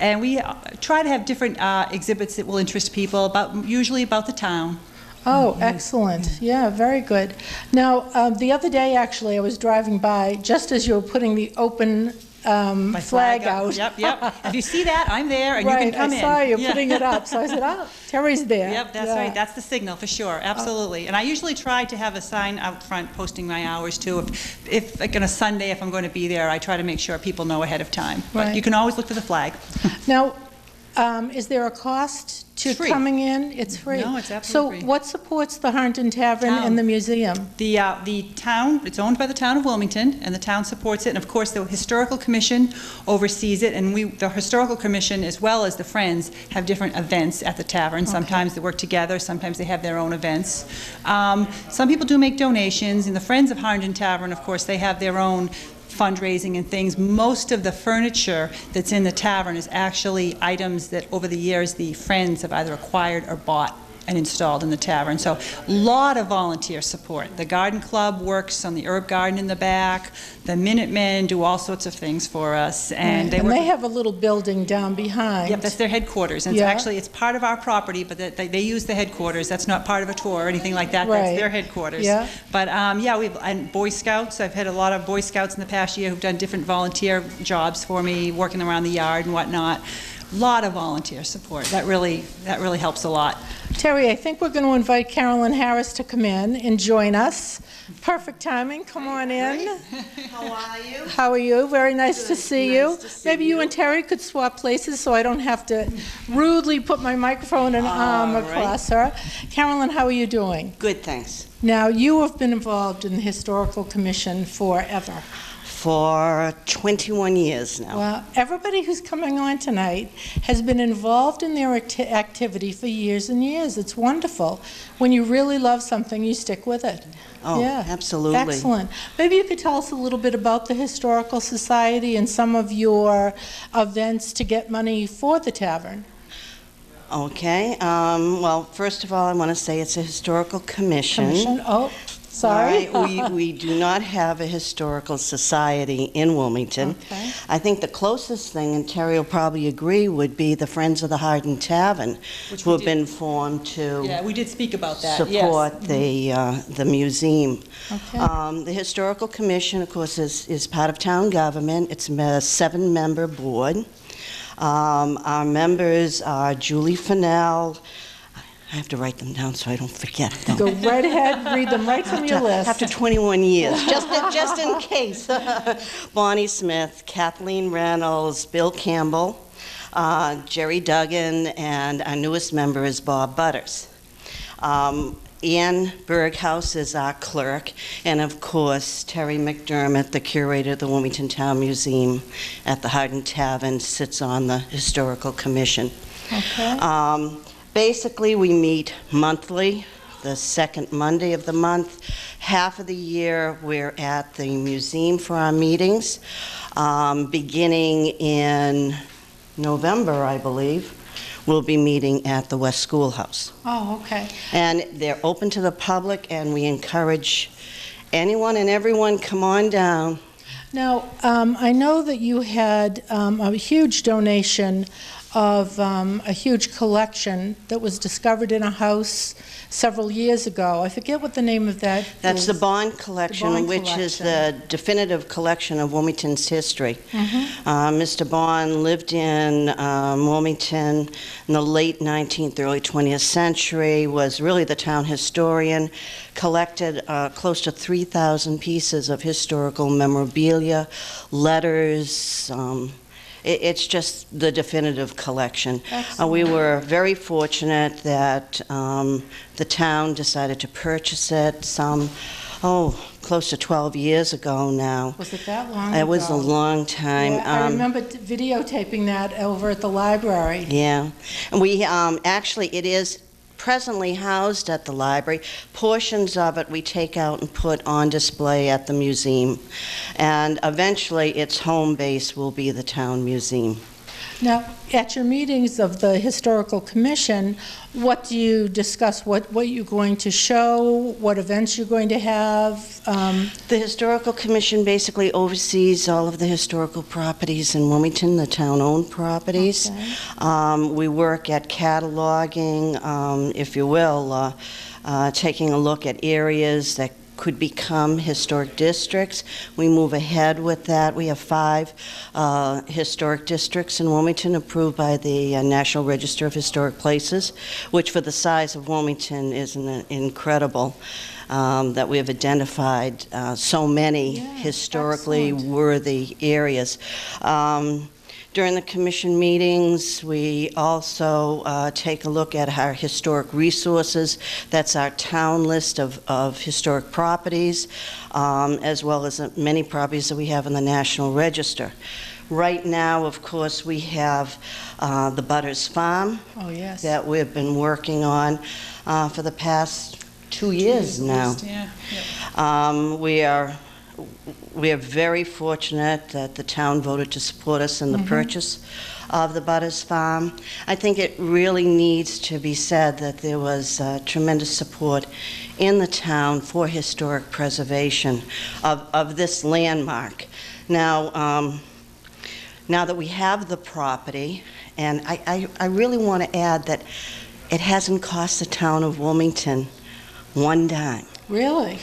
And we try to have different exhibits that will interest people, usually about the town. Oh, excellent. Yeah, very good. Now, the other day, actually, I was driving by just as you were putting the open flag out. Yep. If you see that, I'm there, and you can come in. I saw you putting it up, so I said, oh, Terry's there. Yep, that's right. That's the signal, for sure. Absolutely. And I usually try to have a sign out front posting my hours, too. If like on a Sunday, if I'm going to be there, I try to make sure people know ahead of time. But you can always look for the flag. Now, is there a cost to coming in? It's free. No, it's absolutely free. So what supports the Harnden Tavern and the museum? The town, it's owned by the town of Wilmington, and the town supports it. And of course, the Historical Commission oversees it. And the Historical Commission, as well as the Friends, have different events at the tavern. Sometimes they work together. Sometimes they have their own events. Some people do make donations. And the Friends of Harnden Tavern, of course, they have their own fundraising and things. Most of the furniture that's in the tavern is actually items that over the years the Friends have either acquired or bought and installed in the tavern. So a lot of volunteer support. The garden club works on the herb garden in the back. The Minutemen do all sorts of things for us. And they have a little building down behind. Yep, that's their headquarters. And it's part of our property, but they use the headquarters. That's not part of a tour or anything like that. That's their headquarters. Yeah. But and Boy Scouts. I've had a lot of Boy Scouts in the past year who've done different volunteer jobs for me, working around the yard and whatnot. A lot of volunteer support. That really helps a lot. Terry, I think we're going to invite Carolyn Harris to come in and join us. Perfect timing. Come on in. How are you? How are you? Very nice Good. to see Nice you. to see Maybe you and Terry could swap places so I don't have to rudely put my microphone and arm across her. Carolyn, how are you doing? Good, thanks. Now, you have been involved in the Historical Commission forever. For 21 years now. Well, everybody who's coming on tonight has been involved in their activity for years and years. It's wonderful. When you really love something, you stick with it. Oh, yeah. absolutely. Excellent. Maybe you could tell us a little bit about the Historical Society and some of your events to get money for the tavern. Okay. Well, first of all, I want to say it's a historical commission. Oh, sorry. We do not have a historical society in Wilmington. Okay. I think the closest thing, and Terry will probably agree, would be the Friends of the Hardin Tavern, who have been formed to Yeah, we did speak about that. support the museum. Okay. The Historical Commission, of course, is part of town government. It's a 7-member board. Our members are Julie Fennell. I have to write them down so I don't forget them. Go right ahead, read them right from your list. After 21 years, just in case. Bonnie Smith, Kathleen Reynolds, Bill Campbell, Jerry Duggan, and our newest member is Bob Butters. Ann Berghaus is our clerk, and of course, Terry McDermott, the curator of the Wilmington Town Museum at the Hardin Tavern, sits on the Historical Commission. Okay. Basically, we meet monthly, the second Monday of the month. Half of the year, we're at the museum for our meetings, beginning in November, I believe. We'll be meeting at the West Schoolhouse. Oh, okay. And they're open to the public, and we encourage anyone and everyone, come on down. Now, I know that you had a huge donation of a huge collection that was discovered in a house several years ago. I forget what the name of that That's is. the Bond Collection, which is the definitive collection of Wilmington's history. Mr. Bond lived in Wilmington in the late 19th, early 20th century, was really the town historian, collected close to 3,000 pieces of historical memorabilia, letters. It's just the definitive collection. We were very fortunate that the town decided to purchase it close to 12 years ago now. Was it that long ago? It was a long time. Yeah, I remember videotaping that over at the library. Yeah. And we actually, it is presently housed at the library. Portions of it we take out and put on display at the museum. And eventually its home base will be the town museum. Now, at your meetings of the Historical Commission, what do you discuss? What you're going to show? What events you're going to have? The Historical Commission basically oversees all of the historical properties in Wilmington, the town-owned properties. Okay. We work at cataloging, if you will, taking a look at areas that could become historic districts. We move ahead with that. We have 5 historic districts in Wilmington approved by the National Register of Historic Places, which for the size of Wilmington is incredible. That we have identified so many historically worthy areas. During the commission meetings, we also take a look at our historic resources. That's our town list of historic properties, as well as many properties that we have in the National Register. Right now, of course, we have the Butters Farm that we've been working on for the past 2 years now. We are very fortunate that the town voted to support us in the purchase of the Butters Farm. I think it really needs to be said that there was tremendous support in the town for historic preservation of this landmark. Now that we have the property, and I really want to add that it hasn't cost the town of Wilmington one dime. Really?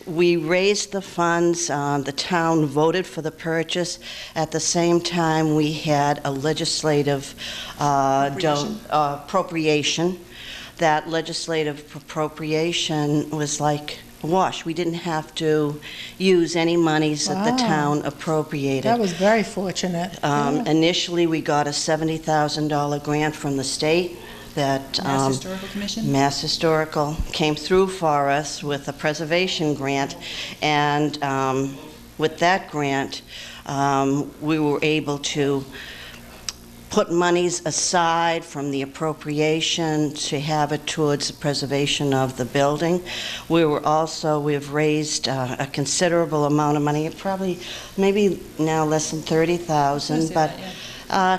We raised the funds. The town voted for the purchase. At the same time, we had a legislative appropriation. That legislative appropriation was like a wash. We didn't have to use any monies that the town appropriated. That was very fortunate. Initially, we got a $70,000 grant from the state that Mass Historical Commission? Mass Historical came through for us with a preservation grant, and with that grant, we were able to put monies aside from the appropriation to have it towards the preservation of the building. We've raised a considerable amount of money, probably maybe now less than 30,000, but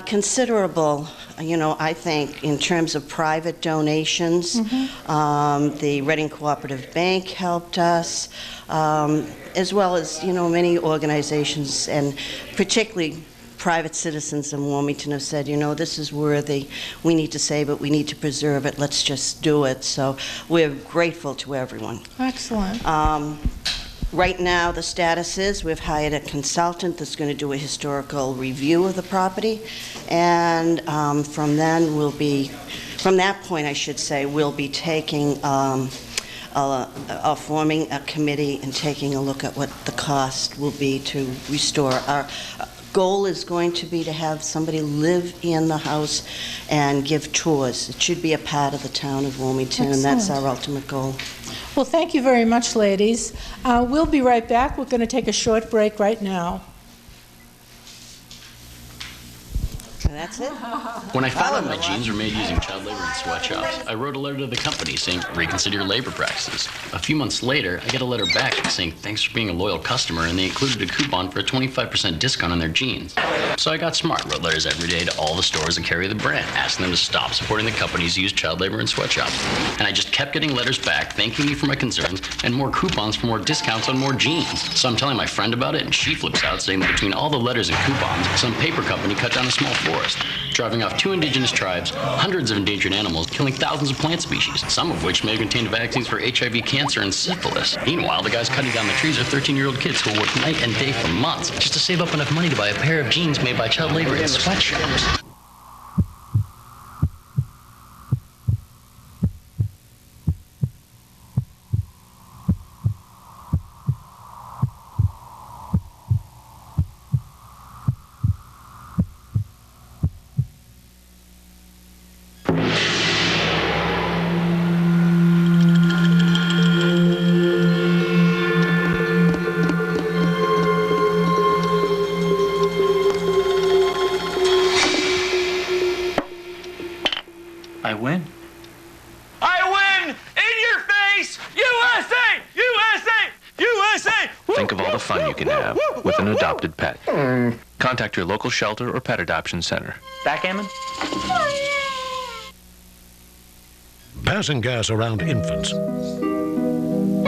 considerable, I think, in terms of private donations. The Reading Cooperative Bank helped us, as well as, many organizations, and particularly private citizens in Wilmington have said, this is worthy, we need to save it, we need to preserve it, let's just do it. So we're grateful to everyone. Excellent. Right now, the status is we've hired a consultant that's going to do a historical review of the property, and from that point, I should say, we'll be taking forming a committee and taking a look at what the cost will be to restore. Our goal is going to be to have somebody live in the house and give tours. It should be a part of the town of Wilmington, and that's our ultimate goal. Well, thank you very much, ladies. We'll be right back. We're going to take a short break right now. That's it? When I found out my jeans were made using child labor in sweatshops, I wrote a letter to the company saying, reconsider your labor practices. A few months later, I get a letter back saying, thanks for being a loyal customer, and they included a coupon for a 25% discount on their jeans. So I got smart, wrote letters every day to all the stores that carry the brand, asking them to stop supporting the companies who use child labor in sweatshops. And I just kept getting letters back, thanking me for my concerns, and more coupons for more discounts on more jeans. So I'm telling my friend about it, and she flips out, saying that between all the letters and coupons, some paper company cut down a small forest, driving off 2 indigenous tribes, hundreds of endangered animals, killing thousands of plant species, some of which may have contained vaccines for HIV, cancer, and syphilis. Meanwhile, the guys cutting down the trees are 13-year-old kids who will work night and day for months just to save up enough money to buy a pair of jeans made by child labor in sweatshops. I win. I win! In your face! USA! USA! USA! Think of all the fun you can have with an adopted pet. Contact your local shelter or pet adoption center. Backgammon? Passing gas around infants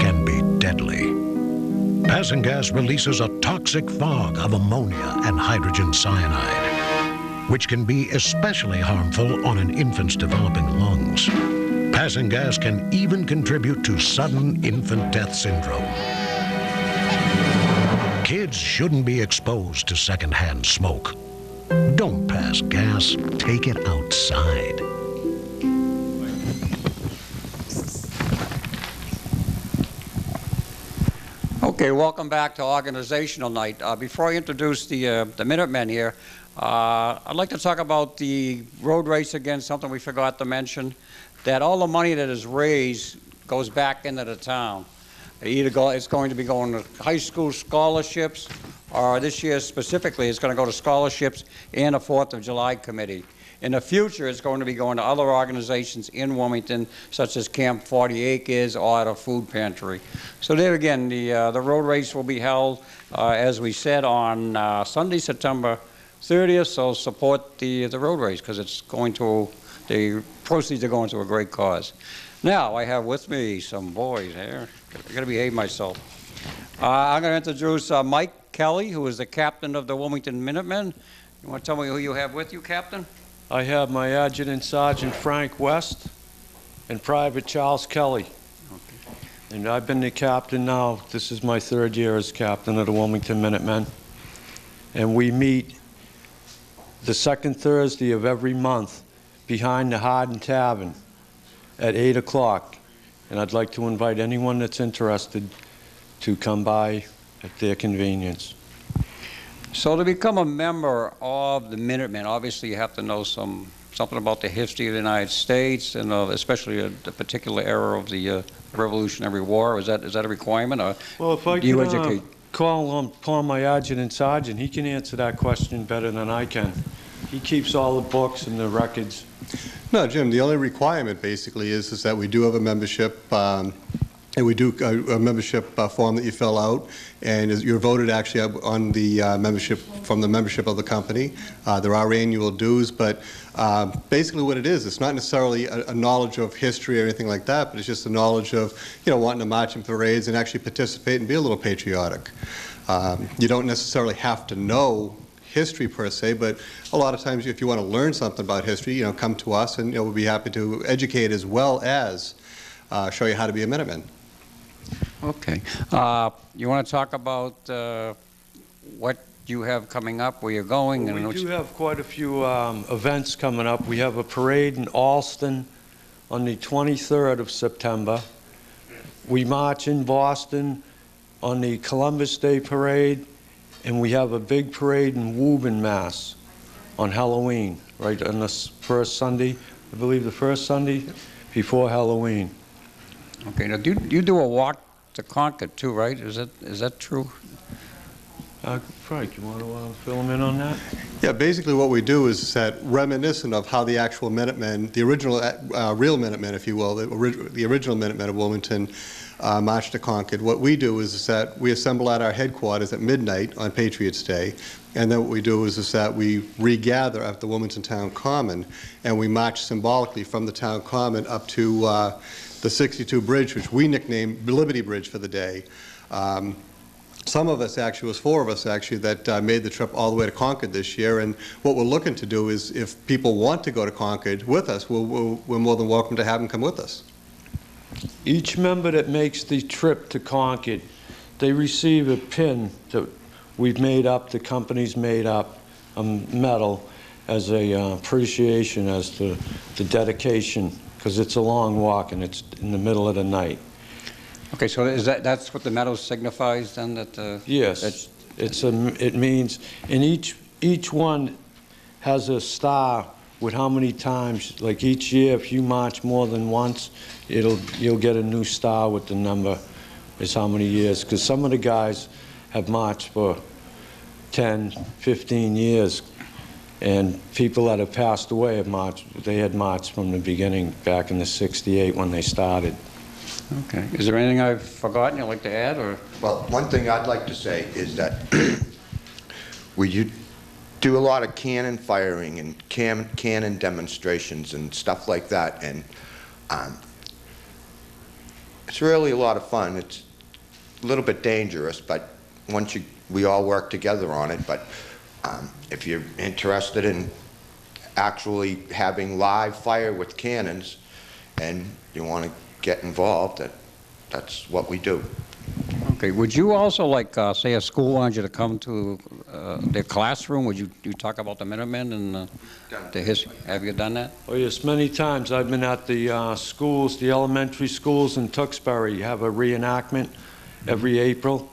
can be deadly. Passing gas releases a toxic fog of ammonia and hydrogen cyanide, which can be especially harmful on an infant's developing lungs. Passing gas can even contribute to sudden infant death syndrome. Kids shouldn't be exposed to secondhand smoke. Don't pass gas, take it outside. Okay, welcome back to organizational night. Before I introduce the Minutemen here, I'd like to talk about the road race again, something we forgot to mention, that all the money that is raised goes back into the town. It's going to be going to high school scholarships, or this year specifically, it's going to go to scholarships and the 4th of July committee. In the future, it's going to be going to other organizations in Wilmington, such as Camp 40 Acres or the Food Pantry. So there again, the road race will be held, as we said, on Sunday, September 30th, so support the road race, because it's going to, the proceeds are going to a great cause. Now, I have with me some boys here. I got to behave myself. I'm going to introduce Mike Kelly, who is the captain of the Wilmington Minutemen. You want to tell me who you have with you, Captain? I have my Adjutant Sergeant Frank West and Private Charles Kelly. Okay. And I've been the captain now. This is my 3rd year as captain of the Wilmington Minutemen. And we meet the 2nd Thursday of every month behind the Hardin Tavern at 8 o'clock. And I'd like to invite anyone that's interested to come by at their convenience. So to become a member of the Minutemen, obviously you have to know something about the history of the United States, and especially the particular era of the Revolutionary War. Is that a requirement, or well, if I do you could, educate? Call upon my adjutant sergeant. He can answer that question better than I can. He keeps all the books and the records. No, Jim, the only requirement basically is that we do have a membership, and we do a membership form that you fill out, and you're voted actually on the membership, from the membership of the company. There are annual dues, but basically what it is, it's not necessarily a knowledge of history or anything like that, but it's just a knowledge of, wanting to march in parades and actually participate and be a little patriotic. You don't necessarily have to know history per se, but a lot of times if you want to learn something about history, come to us, and we'll be happy to educate as well as show you how to be a Minuteman. Okay. You want to talk about what you have coming up, where you're going? Well, we do have quite a few events coming up. We have a parade in Alston on the 23rd of September. We march in Boston on the Columbus Day Parade, and we have a big parade in Woburn, Mass. on Halloween, right on the first Sunday, I believe the first Sunday before Halloween. Okay, now you do a walk to Concord too, right? Is that true? Frank, you want to fill them in on that? Yeah, basically what we do is that reminiscent of how the actual Minutemen, the original real Minutemen, if you will, the original Minutemen of Wilmington marched to Concord. What we do is that we assemble at our headquarters at midnight on Patriots' Day, and then what we do is that we regather at the Wilmington Town Common, and we march symbolically from the Town Common up to the 62 Bridge, which we nicknamed Liberty Bridge for the day. Some of us, actually, it was 4 of us actually, that made the trip all the way to Concord this year, and what we're looking to do is, if people want to go to Concord with us, we're more than welcome to have them come with us. Each member that makes the trip to Concord, they receive a pin that we've made up, the company's made up, a medal, as a appreciation as to the dedication, because it's a long walk and it's in the middle of the night. Okay, so that's what the medal signifies then? That yes, it means, and each one has a star with how many times. Like each year, if you march more than once, you'll get a new star with the number is how many years. Because some of the guys have marched for 10, 15 years, and people that have passed away have marched. They had marched from the beginning, back in the '68 when they started. Okay. Is there anything I've forgotten you'd like to add, or? Well, one thing I'd like to say is that we do a lot of cannon firing and cannon demonstrations and stuff like that, and it's really a lot of fun. It's a little bit dangerous, but once we all work together on it. But if you're interested in actually having live fire with cannons and you want to get involved, that's what we do. Okay, would you also, like, say a school wanted you to come to their classroom, would you talk about the Minutemen and the history? Have you done that? Oh yes, many times. I've been at the schools, the elementary schools in Tewksbury have a reenactment every April,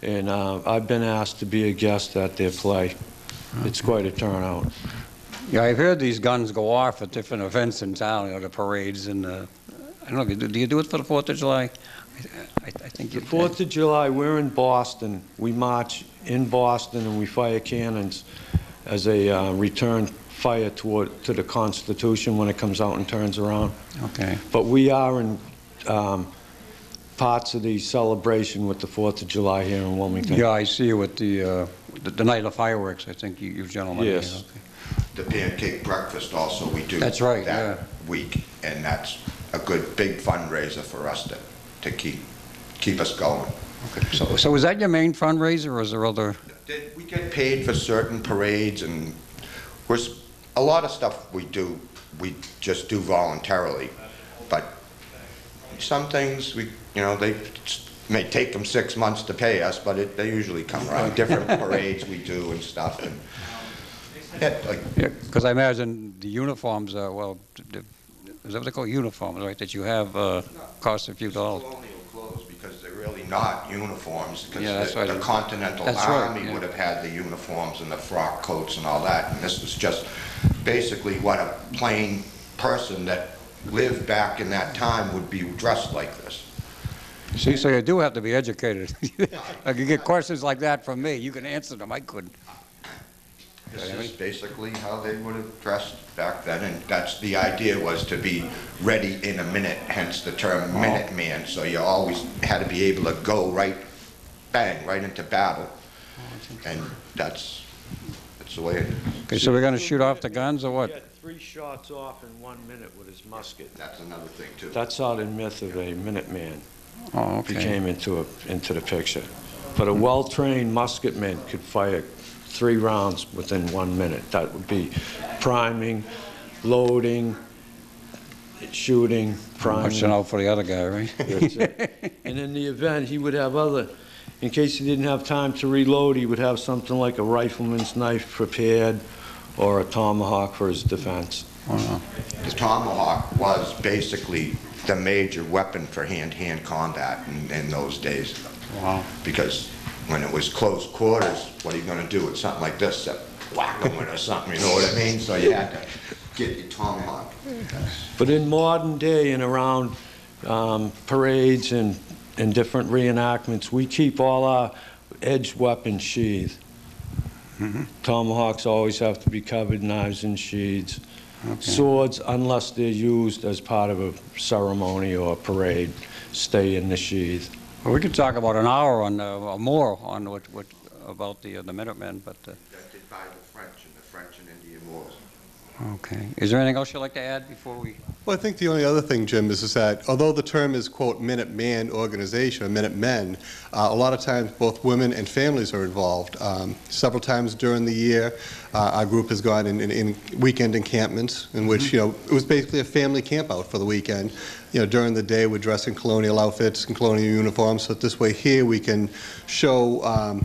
and I've been asked to be a guest at their play. Okay. It's quite a turnout. Yeah, I've heard these guns go off at different events in town, the parades, and I don't know, do you do it for the 4th of July? I think you do. The 4th of July, we're in Boston. We march in Boston and we fire cannons as a return fire to the Constitution when it comes out and turns around. Okay. But we are in parts of the celebration with the 4th of July here in Wilmington. Yeah, I see you with the night of fireworks, I think you gentlemen. Yes. Okay. The pancake breakfast also we do. That's right, that week, and that's a good big fundraiser for us to keep us going. Okay. So is that your main fundraiser, or is there other? We get paid for certain parades, and a lot of stuff we do, we just do voluntarily. But some things, they may take them 6 months to pay us, but they usually come around. Different parades we do and stuff. And because I imagine the uniforms are, well, is that what they call uniforms, right, that you have cost a few dollars? Colonial clothes, because they're really not uniforms, because Yeah, that's right. the Continental That's right, Army yeah. would have had the uniforms and the frock coats and all that, and this was just basically what a plain person that lived back in that time would be dressed like this. See, so you do have to be educated. Like you get questions like that from me, you can answer them, I couldn't. This is basically how they would have dressed back then, and that's the idea, was to be ready in a minute, hence the term Minuteman. So you always had to be able to go right into battle, and that's the way it is. Okay, so we're going to shoot off the guns or what? He had 3 shots off in 1 minute with his musket. That's another thing too. That's how the myth of a Minuteman became into the picture. But a well-trained musketman could fire 3 rounds within 1 minute. That would be priming, loading, shooting, priming. Watching out for the other guy, right? That's it. And in the event, he would have in case he didn't have time to reload, he would have something like a rifleman's knife prepared or a tomahawk for his defense. The tomahawk was basically the major weapon for hand-to-hand combat in those days. Wow. Because when it was close quarters, what are you going to do with something like this? Whack them with or something, you know what I mean? So you had to get your tomahawk. But in modern day and around parades and different reenactments, we keep all our edged weapons sheathed. Tomahawks always have to be covered, knives and sheaths. Swords, unless they're used as part of a ceremony or a parade, stay in the sheath. Well, we could talk about an hour on or more on what about the Minutemen, but. Invented by the French in the French and Indian Wars. Okay. Is there anything else you'd like to add before we? Well, I think the only other thing, Jim, is that although the term is, quote, Minuteman organization, or Minutemen, a lot of times both women and families are involved. Several times during the year, our group has gone in weekend encampments in which, it was basically a family camp out for the weekend. During the day, we're dressed in colonial outfits and colonial uniforms, so that this way here we can show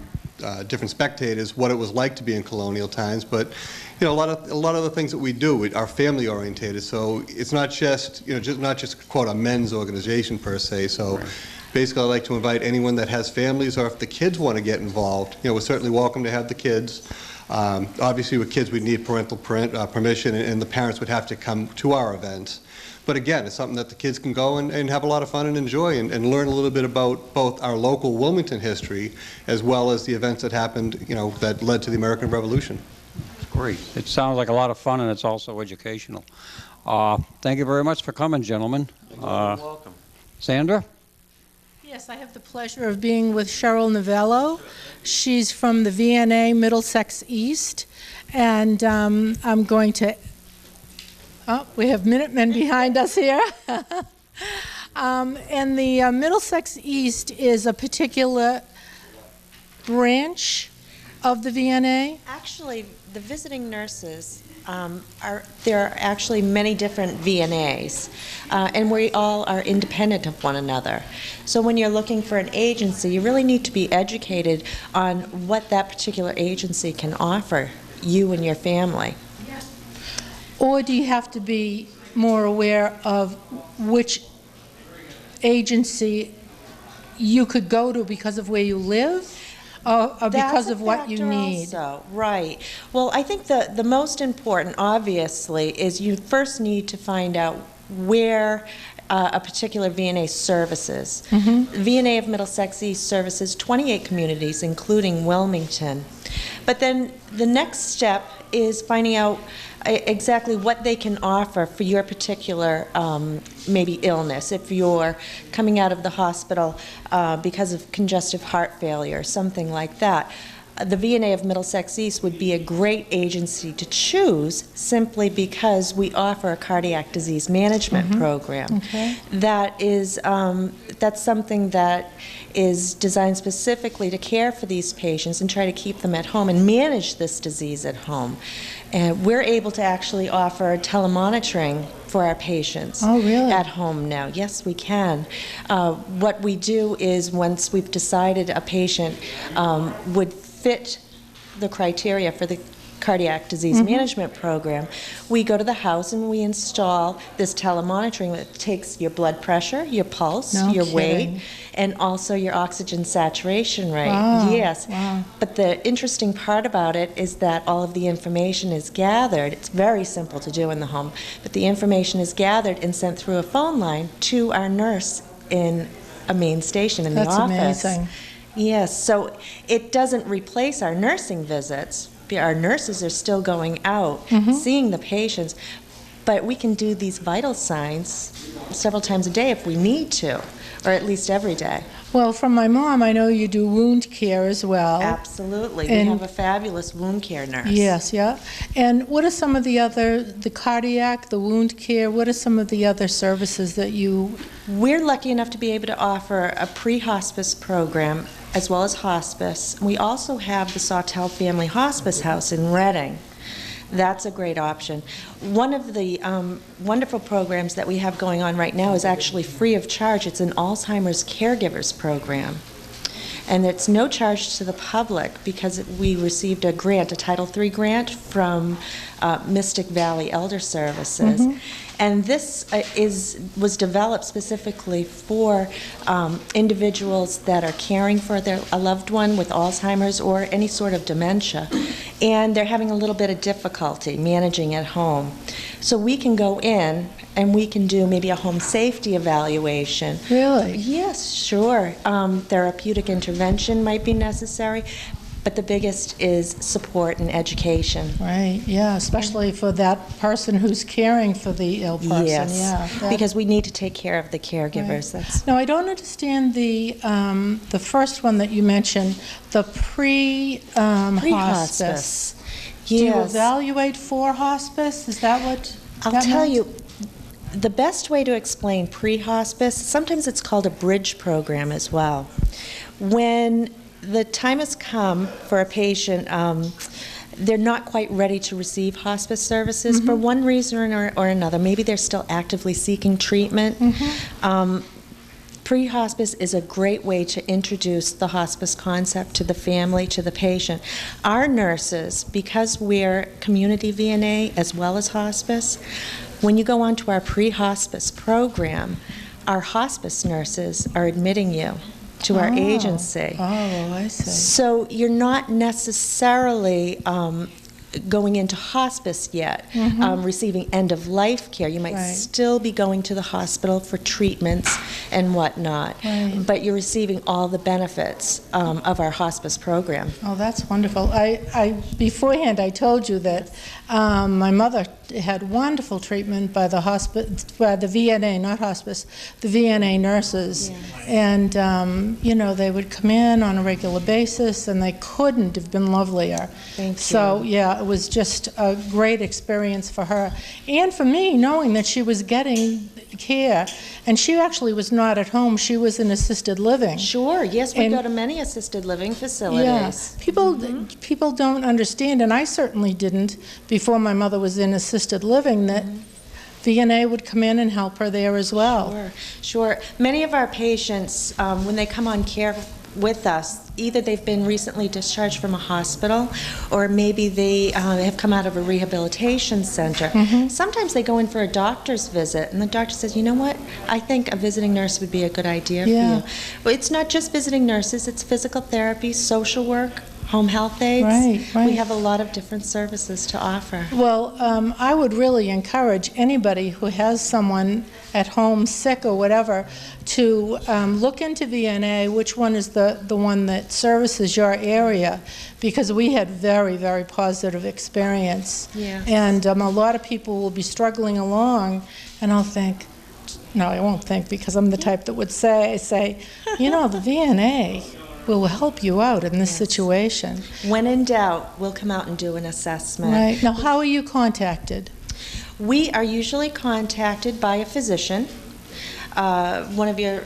different spectators what it was like to be in colonial times. But a lot of the things that we do are family orientated. So it's not just not just quote a men's organization per se. So basically, I'd like to invite anyone that has families, or if the kids want to get involved, we're certainly welcome to have the kids. Obviously, with kids, we need parental permission, and the parents would have to come to our events. But again, it's something that the kids can go and have a lot of fun and enjoy and learn a little bit about both our local Wilmington history as well as the events that happened, that led to the American Revolution. Great. It sounds like a lot of fun, and it's also educational. Thank you very much for coming, gentlemen. You're welcome. Sandra? Yes, I have the pleasure of being with Cheryl Novello. She's from the VNA Middlesex East, and I'm going to... Oh, we have Minutemen behind us here. And the Middlesex East is a particular branch of the VNA? Actually, the visiting nurses, there are actually many different VNAs, and we all are independent of one another. So when you're looking for an agency, you really need to be educated on what that particular agency can offer you and your family. Or do you have to be more aware of which agency you could go to because of where you live, or because of what you need? Also, right. Well, I think the most important, obviously, is you first need to find out where a particular VNA services. VNA of Middlesex East services 28 communities, including Wilmington. But then the next step is finding out exactly what they can offer for your particular maybe illness. If you're coming out of the hospital because of congestive heart failure, something like that, the VNA of Middlesex East would be a great agency to choose simply because we offer a cardiac disease management program. That is, that's something that is designed specifically to care for these patients and try to keep them at home and manage this disease at home. And we're able to actually offer telemonitoring for our patients. Oh, really? At home now. Yes, we can. What we do is once we've decided a patient would fit the criteria for the cardiac disease management program, we go to the house and we install this telemonitoring that takes your blood pressure, your pulse, your weight, and also your oxygen saturation rate. Wow. Yes. Wow. But the interesting part about it is that all of the information is gathered. It's very simple to do in the home, but the information is gathered and sent through a phone line to our nurse in a main station in the office. That's amazing. Yes, so it doesn't replace our nursing visits. Our nurses are still going out, seeing the patients, but we can do these vital signs several times a day if we need to, or at least every day. Well, from my mom, I know you do wound care as well. Absolutely. And we have a fabulous wound care nurse. Yes, yeah. And what are some of the other, the cardiac, the wound care, what are some of the other services that you... We're lucky enough to be able to offer a pre-hospice program as well as hospice. We also have the Sawtell Family Hospice House in Reading. That's a great option. One of the wonderful programs that we have going on right now is actually free of charge. It's an Alzheimer's caregivers program. And it's no charge to the public because we received a grant, a Title III grant from Mystic Valley Elder Services. And this was developed specifically for individuals that are caring for a loved one with Alzheimer's or any sort of dementia. And they're having a little bit of difficulty managing at home. So we can go in and we can do maybe a home safety evaluation. Really? Yes, sure. Therapeutic intervention might be necessary. But the biggest is support and education. Right, yeah, especially for that person who's caring for the ill person. Yes, yeah, because we need to take care of the caregivers. Right. That's Now, I don't understand the first one that you mentioned, the pre-hospice. Do you Yes. evaluate for hospice? Is that what I'll that tell means? you, the best way to explain pre-hospice, sometimes it's called a bridge program as well. When the time has come for a patient, they're not quite ready to receive hospice services for one reason or another. Maybe they're still actively seeking treatment. Pre-hospice is a great way to introduce the hospice concept to the family, to the patient. Our nurses, because we're community VNA as well as hospice, when you go onto our pre-hospice program, our hospice nurses are admitting you to our agency. Oh, I see. So you're not necessarily going into hospice yet, receiving end-of-life care. You might still be going to the hospital for treatments and whatnot, but you're receiving all the benefits of our hospice program. Oh, that's wonderful. Beforehand, I told you that my mother had wonderful treatment by the VNA, not hospice, the VNA nurses. And, you know, they would come in on a regular basis, and they couldn't have been lovelier. Thank you. So, yeah, it was just a great experience for her. And for me, knowing that she was getting care. And she actually was not at home. She was in assisted living. Sure, yes, we go to many assisted living facilities. Yeah, people don't understand, and I certainly didn't before my mother was in assisted living, that VNA would come in and help her there as well. Sure. Many of our patients, when they come on care with us, either they've been recently discharged from a hospital or maybe they have come out of a rehabilitation center. Sometimes they go in for a doctor's visit and the doctor says, you know what, I think a visiting nurse would be a good idea for you. But it's not just visiting nurses, it's physical therapy, social work, home health aides. We have a lot of different services to offer. Well, I would really encourage anybody who has someone at home sick or whatever to look into VNA, which one is the one that services your area, because we had very, very positive experience. And a lot of people will be struggling along, and I'll think, no, I won't think, because I'm the type that would say, you know, the VNA will help you out in this situation. When in doubt, we'll come out and do an assessment. Right. Now, how are you contacted? We are usually contacted by a physician. One of your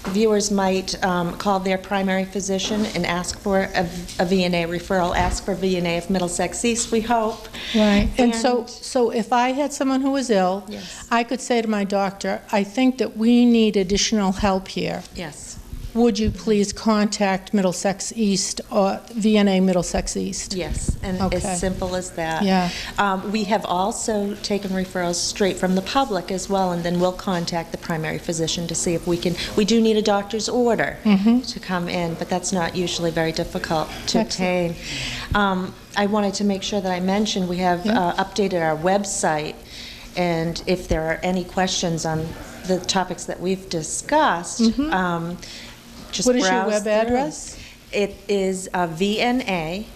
viewers might call their primary physician and ask for a VNA referral, ask for VNA of Middlesex East, we hope. Right. And so if I had someone who was ill, Yes. I could say to my doctor, I think that we need additional help here. Yes. Would you please contact Middlesex East or VNA Middlesex East? Yes, and Okay. as simple as that. Yeah. We have also taken referrals straight from the public as well, and then we'll contact the primary physician to see if we can. We do need a doctor's order to come in, but that's not usually very difficult to obtain. I wanted to make sure that I mentioned we have updated our website, and if there are any questions on the topics that we've discussed, just What is your browse web through. address? It is VNAOF.org.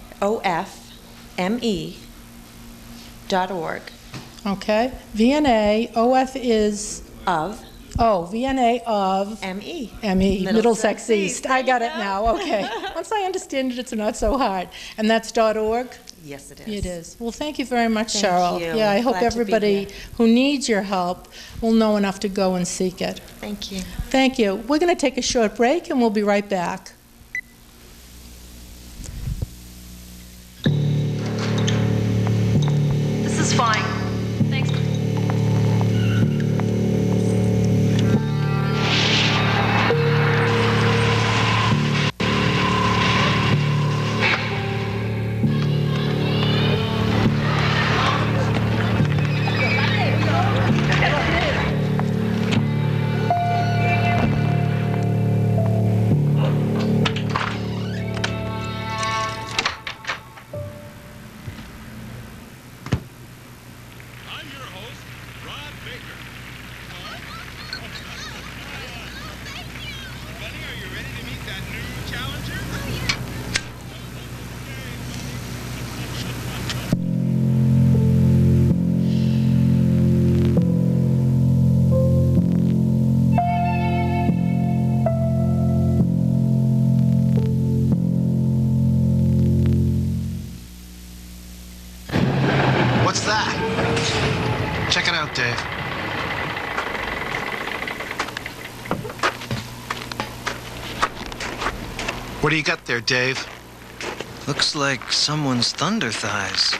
Okay. VNA, OF is? Of. Oh, VNA of? ME. ME, Middlesex East. East. I got it now, okay. Once I understand it, it's not so hard. And that's .org? Yes, it is. It is. Well, thank you very much, Thank Cheryl. you. Yeah, I hope Glad to be everybody here. who needs your help will know enough to go and seek it. Thank you. Thank you. We're going to take a short break, and we'll be right back. This is fine. Thanks. What's that? Check it out, Dave. What do you got there, Dave? Looks like someone's thunder thighs.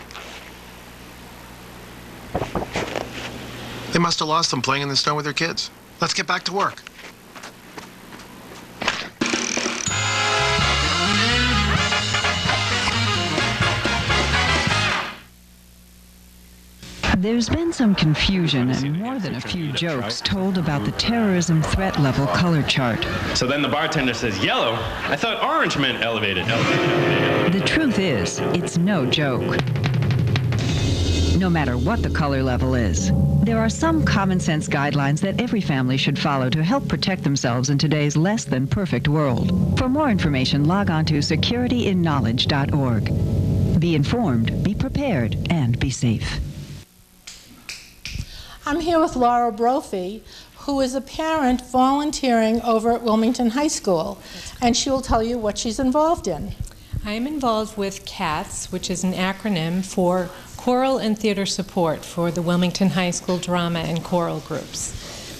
They must have lost them playing in the snow with their kids. Let's get back to work. There's been some confusion and more than a few jokes told about the terrorism threat level color chart. So then the bartender says yellow. I thought orange meant elevated. The truth is, it's no joke. No matter what the color level is, there are some common sense guidelines that every family should follow to help protect themselves in today's less than perfect world. For more information, log on to securityinKnowledge.org. Be informed, be prepared, and be safe. I'm here with Laura Brophy, who is a parent volunteering over at Wilmington High School, and she will tell you what she's involved in. I am involved with CATS, which is an acronym for Choral and Theater Support for the Wilmington High School Drama and Choral Groups.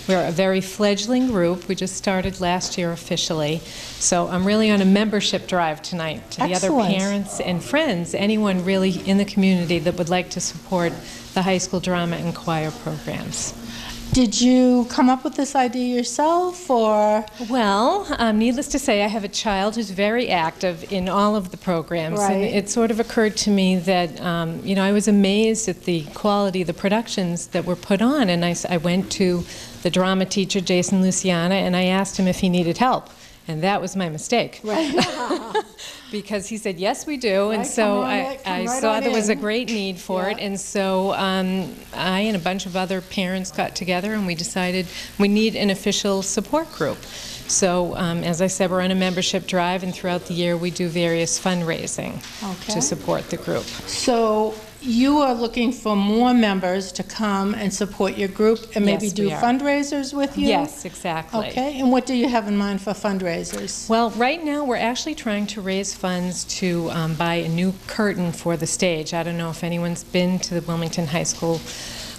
We're a very fledgling group. We just started last year officially. So I'm really on a membership drive tonight to the other parents and friends, anyone really in the community that would like to support the high school drama and choir programs. Did you come up with this idea yourself, or? Well, needless to say, I have a child who's very active in all of the programs, and Right. it sort of occurred to me that, you know, I was amazed at the quality of the productions that were put on, and I went to the drama teacher, Jason Luciana, and I asked him if he needed help, and that was my mistake. Right. Because he said, yes, we do, and Right, so come I right saw on there was a in. great need for it, and so I and a bunch of other parents got together and we decided we need an official support group. So as I said, we're on a membership drive, and throughout the year we do various fundraising Okay. to support the group. So you are looking for more members to come and support your group and maybe Yes, do we are. fundraisers with you? Yes, exactly. Okay, and what do you have in mind for fundraisers? Well, right now we're actually trying to raise funds to buy a new curtain for the stage. I don't know if anyone's been to the Wilmington High School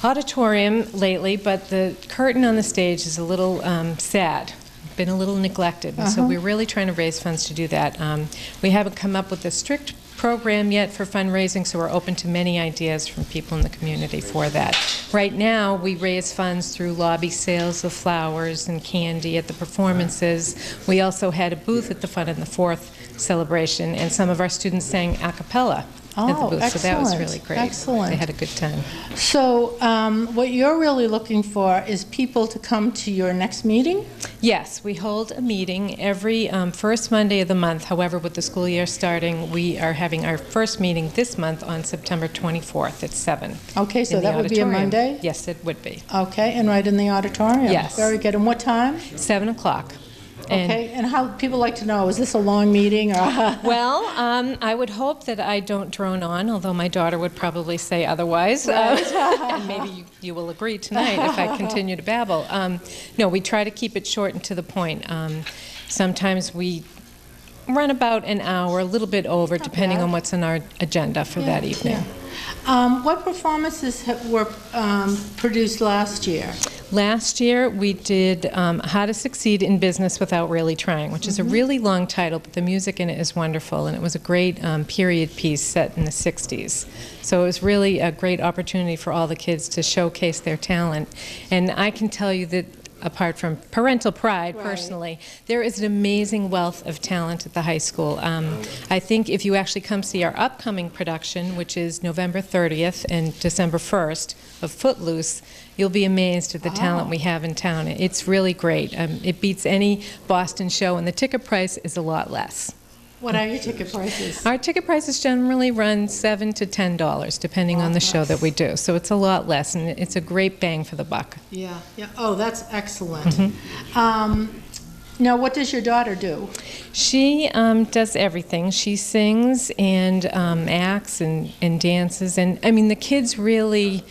auditorium lately, but the curtain on the stage is a little sad been a little neglected. And so we're really trying to raise funds to do that. We haven't come up with a strict program yet for fundraising, so we're open to many ideas from people in the community for that. Right now, we raise funds through lobby sales of flowers and candy at the performances. We also had a booth at the Fun in the Fourth celebration, and some of our students sang a cappella at the booth, so that was really great. Excellent. They had a good time. So what you're really looking for is people to come to your next meeting? Yes, we hold a meeting every first Monday of the month. However, with the school year starting, we are having our first meeting this month on September 24th at 7. Okay, so that would be a Monday? Yes, it would be. Okay, and right in the auditorium? Yes. Very good. And what time? 7 o'clock. Okay, and how people like to know, is this a long meeting? Or Well, I would hope that I don't drone on, although my daughter would probably say otherwise. Right. And maybe you will agree tonight if I continue to babble. No, we try to keep it short and to the point. Sometimes we run about an hour, a little bit over, depending on what's on our agenda for that evening. What performances were produced last year? Last year, we did How to Succeed in Business Without Really Trying, which is a really long title, but the music in it is wonderful, and it was a great period piece set in the 60s. So it was really a great opportunity for all the kids to showcase their talent. And I can tell you that apart from parental pride, personally, there is an amazing wealth of talent at the high school. I think if you actually come see our upcoming production, which is November 30th and December 1st of Footloose, you'll be amazed at the talent we have in town. It's really great. It beats any Boston show, and the ticket price is a lot less. What are your ticket prices? Our ticket prices generally run $7 to $10, depending on the show that we do. So it's a lot less, and it's a great bang for the buck. Yeah, yeah. Oh, that's excellent. Now, what does your daughter do? She does everything. She sings and acts and dances. And, I mean, the kids really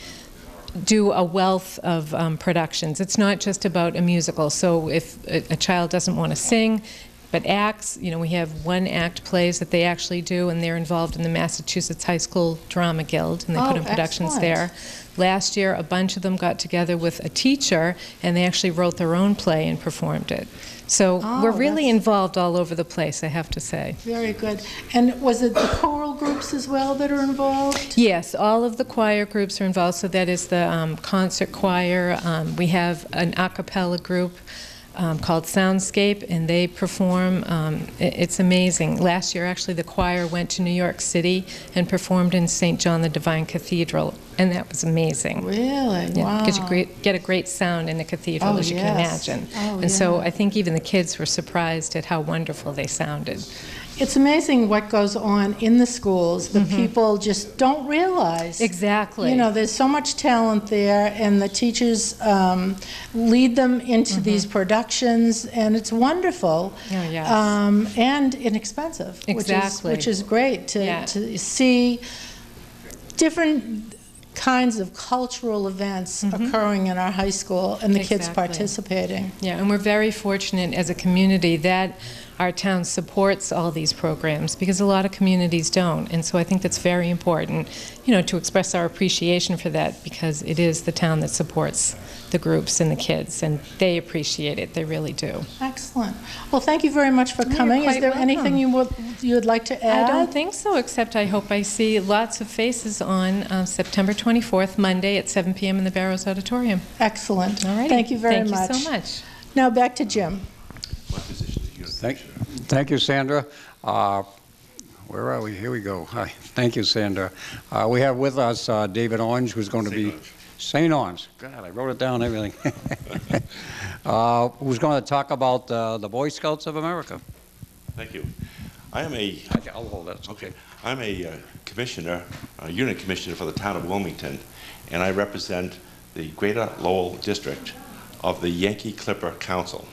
do a wealth of productions. It's not just about a musical. So if a child doesn't want to sing, but acts, you know, we have one-act plays that they actually do, and they're involved in the Massachusetts High School Drama Guild, and they put on productions there. Last year, a bunch of them got together with a teacher, and they actually wrote their own play and performed it. So we're really involved all over the place, I have to say. Very good. And was it the choral groups as well that are involved? Yes, all of the choir groups are involved. So that is the concert choir. We have an a cappella group called Soundscape, and they perform. It's amazing. Last year, actually, the choir went to New York City and performed in St. John the Divine Cathedral, and that was amazing. Really? Yeah, Wow. because you get a great sound in the cathedral, as you can imagine. And so I think even the kids were surprised at how wonderful they sounded. It's amazing what goes on in the schools that people just don't realize. Exactly. You know, there's so much talent there, and the teachers lead them into these productions, and it's wonderful. Oh, yes. And inexpensive. Exactly. Which is great to see different kinds of cultural events occurring in our high school and the kids participating. Yeah, and we're very fortunate as a community that our town supports all these programs, because a lot of communities don't. And so I think that's very important, you know, to express our appreciation for that, because it is the town that supports the groups and the kids, and they appreciate it. They really do. Excellent. Well, thank you very much for coming. Is there anything you would like to add? I don't think so, except I hope I see lots of faces on September 24th, Monday at 7 p.m. in the Barrows Auditorium. Excellent. All right. Thank you very much. Thank you so much. Now back to Jim. Thank you, Sandra. Where are we? Here we go. Hi. Thank you, Sandra. We have with us David Orange, who's going to be St. Orange. God, I wrote it down, everything. Who's going to talk about the Boy Scouts of America. Thank you. I am a. I'll hold that. Okay. I'm a commissioner, a unit commissioner for the town of Wilmington, and I represent the Greater Lowell District of the Yankee Clipper Council.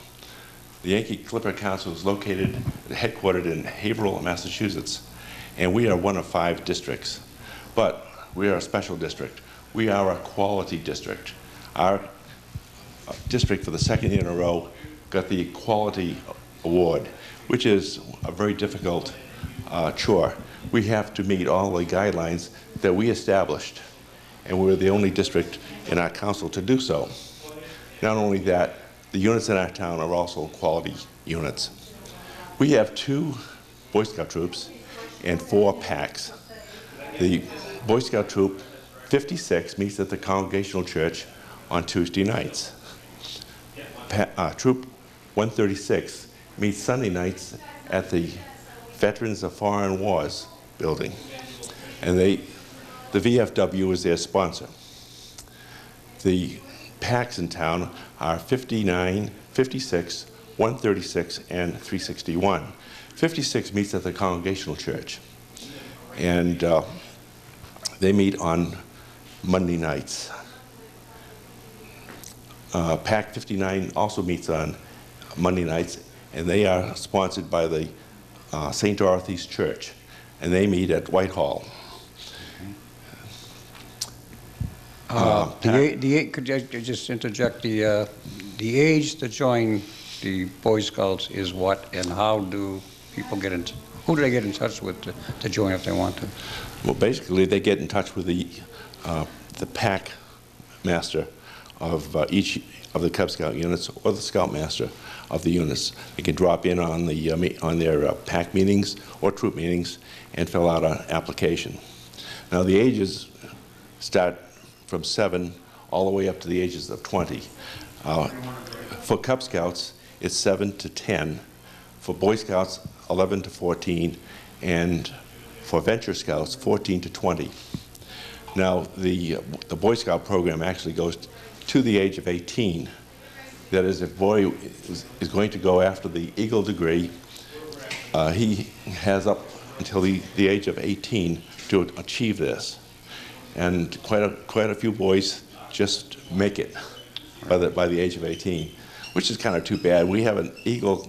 The Yankee Clipper Council is headquartered in Haverhill, Massachusetts, and we are one of 5 districts. But we are a special district. We are a quality district. Our district, for the 2nd year in a row, got the Quality Award, which is a very difficult chore. We have to meet all the guidelines that we established, and we're the only district in our council to do so. Not only that, the units in our town are also quality units. We have 2 Boy Scout troops and 4 packs. The Boy Scout Troop 56 meets at the Congregational Church on Tuesday nights. Troop 136 meets Sunday nights at the Veterans of Foreign Wars building. And the VFW is their sponsor. The packs in town are 59, 56, 136, and 361. 56 meets at the Congregational Church. And they meet on Monday nights. Pack 59 also meets on Monday nights, and they are sponsored by the St. Dorothy's Church, and they meet at Whitehall. Could I just interject? The age to join the Boy Scouts is what, and how do people get in? Who do they get in touch with to join if they want to? Well, basically, they get in touch with the pack master of each of the Cub Scout units, or the Scoutmaster of the units. They can drop in on their pack meetings or troop meetings and fill out an application. Now, the ages start from 7 all the way up to the ages of 20. For Cub Scouts, it's 7 to 10. For Boy Scouts, 11 to 14, and for Venture Scouts, 14 to 20. Now, the Boy Scout program actually goes to the age of 18. That is, if a boy is going to go after the Eagle degree, he has up until the age of 18 to achieve this. And quite a few boys just make it by the age of 18, which is kind of too bad. We have an Eagle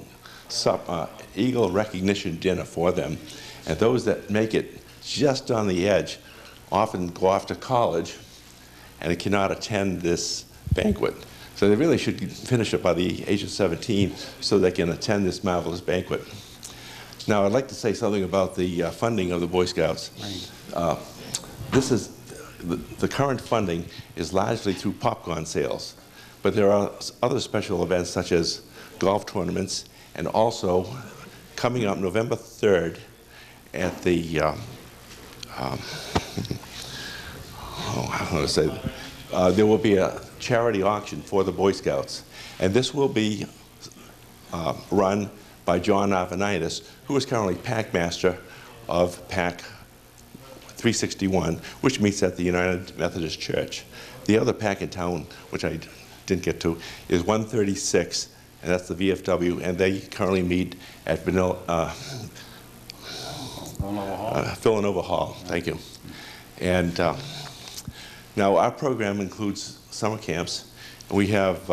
recognition dinner for them, and those that make it just on the edge often go off to college and they cannot attend this banquet. So they really should finish it by the age of 17 so they can attend this marvelous banquet. Now, I'd like to say something about the funding of the Boy Scouts. This is the current funding is largely through popcorn sales, but there are other special events such as golf tournaments, and also coming up November 3rd at the there will be a charity auction for the Boy Scouts, and this will be run by John Arvanitis, who is currently pack master of Pack 361, which meets at the United Methodist Church. The other pack in town, which I didn't get to, is 136, and that's the VFW, and they currently meet at Villanova Hall. Thank you. And now our program includes summer camps. We have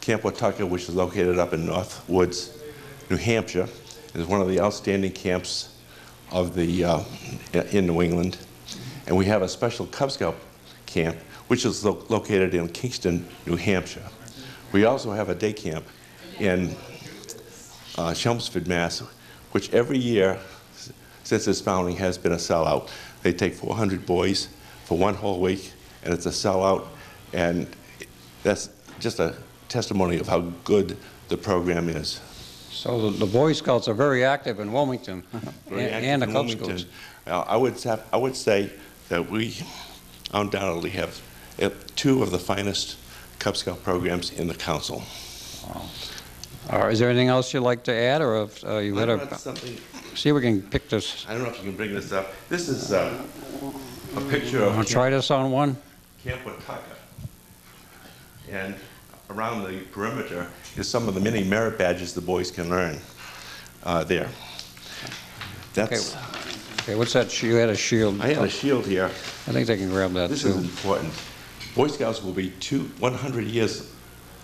Camp Watauga, which is located up in North Woods, New Hampshire. It is one of the outstanding camps of the in New England. And we have a special Cub Scout camp, which is located in Kingston, New Hampshire. We also have a day camp in Chelmsford, Mass., which every year since its founding has been a sellout. They take 400 boys for one whole week, and it's a sellout, and that's just a testimony of how good the program is. So the Boy Scouts are very active in Wilmington, and the Cub Scouts. I would say that we undoubtedly have 2 of the finest Cub Scout programs in the council. Wow. Is there anything else you'd like to add, or if you had something? See if we can pick this. I don't know if you can bring this up. This is a picture of. Want to try this on one? Camp Watauga. And around the perimeter is some of the many merit badges the boys can earn there. That's. Okay, what's that? You had a shield. I had a shield here. I think they can grab that this too. This is important. Boy Scouts will be 100 years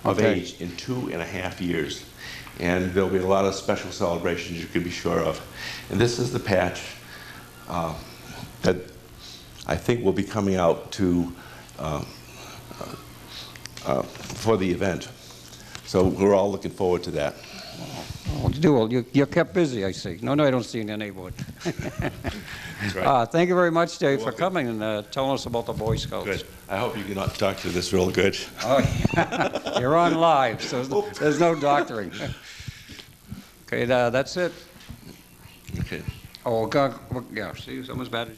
of age in 2.5 years. And there'll be a lot of special celebrations you can be sure of. And this is the patch that I think will be coming out to for the event. So we're all looking forward to that. Oh, Well, you do. Well, you're kept busy, I see. No, I don't see in your neighborhood. That's right. Thank you very much, Dave, for coming and telling us about the Boy Scouts. Good. I hope you can doctor this real good. Oh, yeah. You're on live, so there's no doctoring. Okay, that's it. Okay. Oh, God, yeah, see, someone's bad.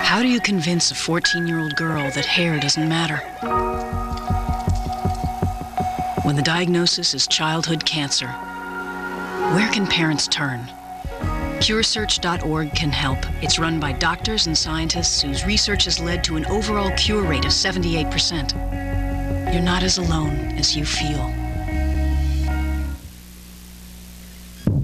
How do you convince a 14-year-old girl that hair doesn't matter? When the diagnosis is childhood cancer, where can parents turn? CureSearch.org can help. It's run by doctors and scientists whose research has led to an overall cure rate of 78%. You're not as alone as you feel.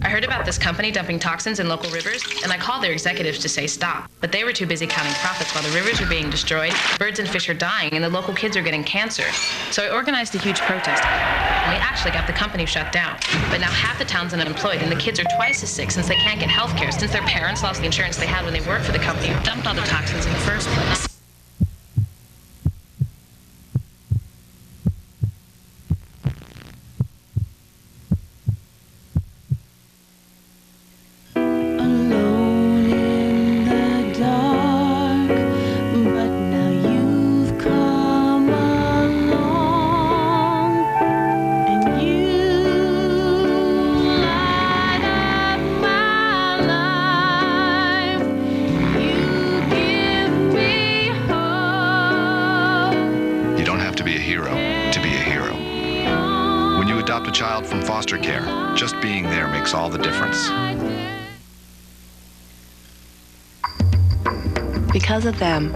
I heard about this company dumping toxins in local rivers, and I called their executives to say stop. But they were too busy counting profits while the rivers are being destroyed, birds and fish are dying, and the local kids are getting cancer. So I organized a huge protest, and we actually got the company shut down. But now half the town's unemployed, and the kids are twice as sick since they can't get health care, since their parents lost the insurance they had when they worked for the company who dumped all the toxins in the first place. All the difference. Because of them,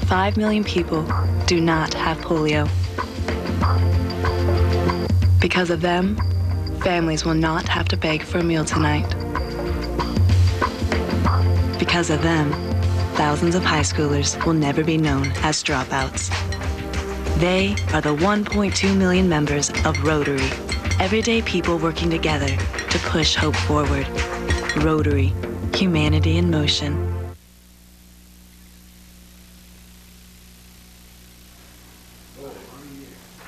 5 million people do not have polio. Because of them, families will not have to beg for a meal tonight. Because of them, thousands of high schoolers will never be known as dropouts. They are the 1.2 million members of Rotary, everyday people working together to push hope forward. Rotary, humanity in motion.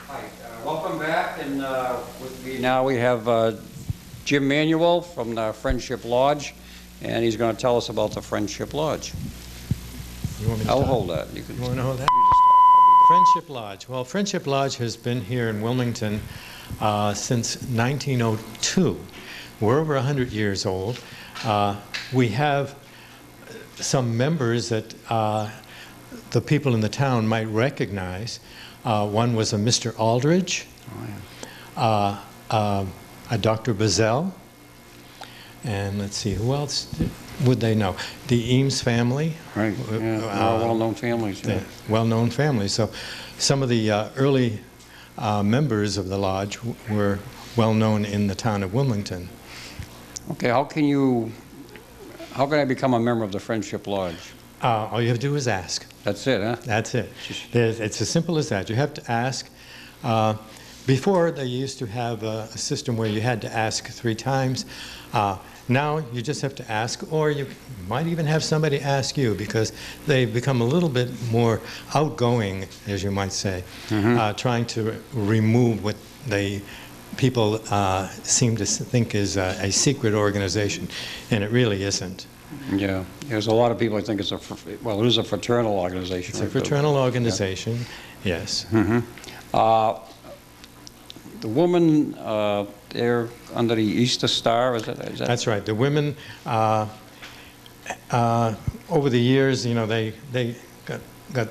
Hi, welcome back, and with me now we have Jim Manuel from the Friendship Lodge, and he's going to tell us about the Friendship Lodge. You want me to I'll start? hold that. You want to hold that? Friendship Lodge. Well, Friendship Lodge has been here in Wilmington since 1902. We're over 100 years old. We have some members that the people in the town might recognize. One was a Mr. Aldridge, a Dr. Bazell, and let's see, who else would they know? The Eames family. Right, yeah, well-known families. Yeah. Well-known families. So some of the early members of the lodge were well-known in the town of Wilmington. Okay, how can I become a member of the Friendship Lodge? All you have to do is ask. That's it, huh? That's it. It's as simple as that. You have to ask. Before, they used to have a system where you had to ask 3 times. Now, you just have to ask, or you might even have somebody ask you, because they've become a little bit more outgoing, as you might say, trying to remove what they people seem to think is a secret organization, and it really isn't. Yeah, there's a lot of people who think it's it is a fraternal organization. It's a fraternal organization, yes. The women, they're under the Easter Star, is that? That's right. The women, over the years, they got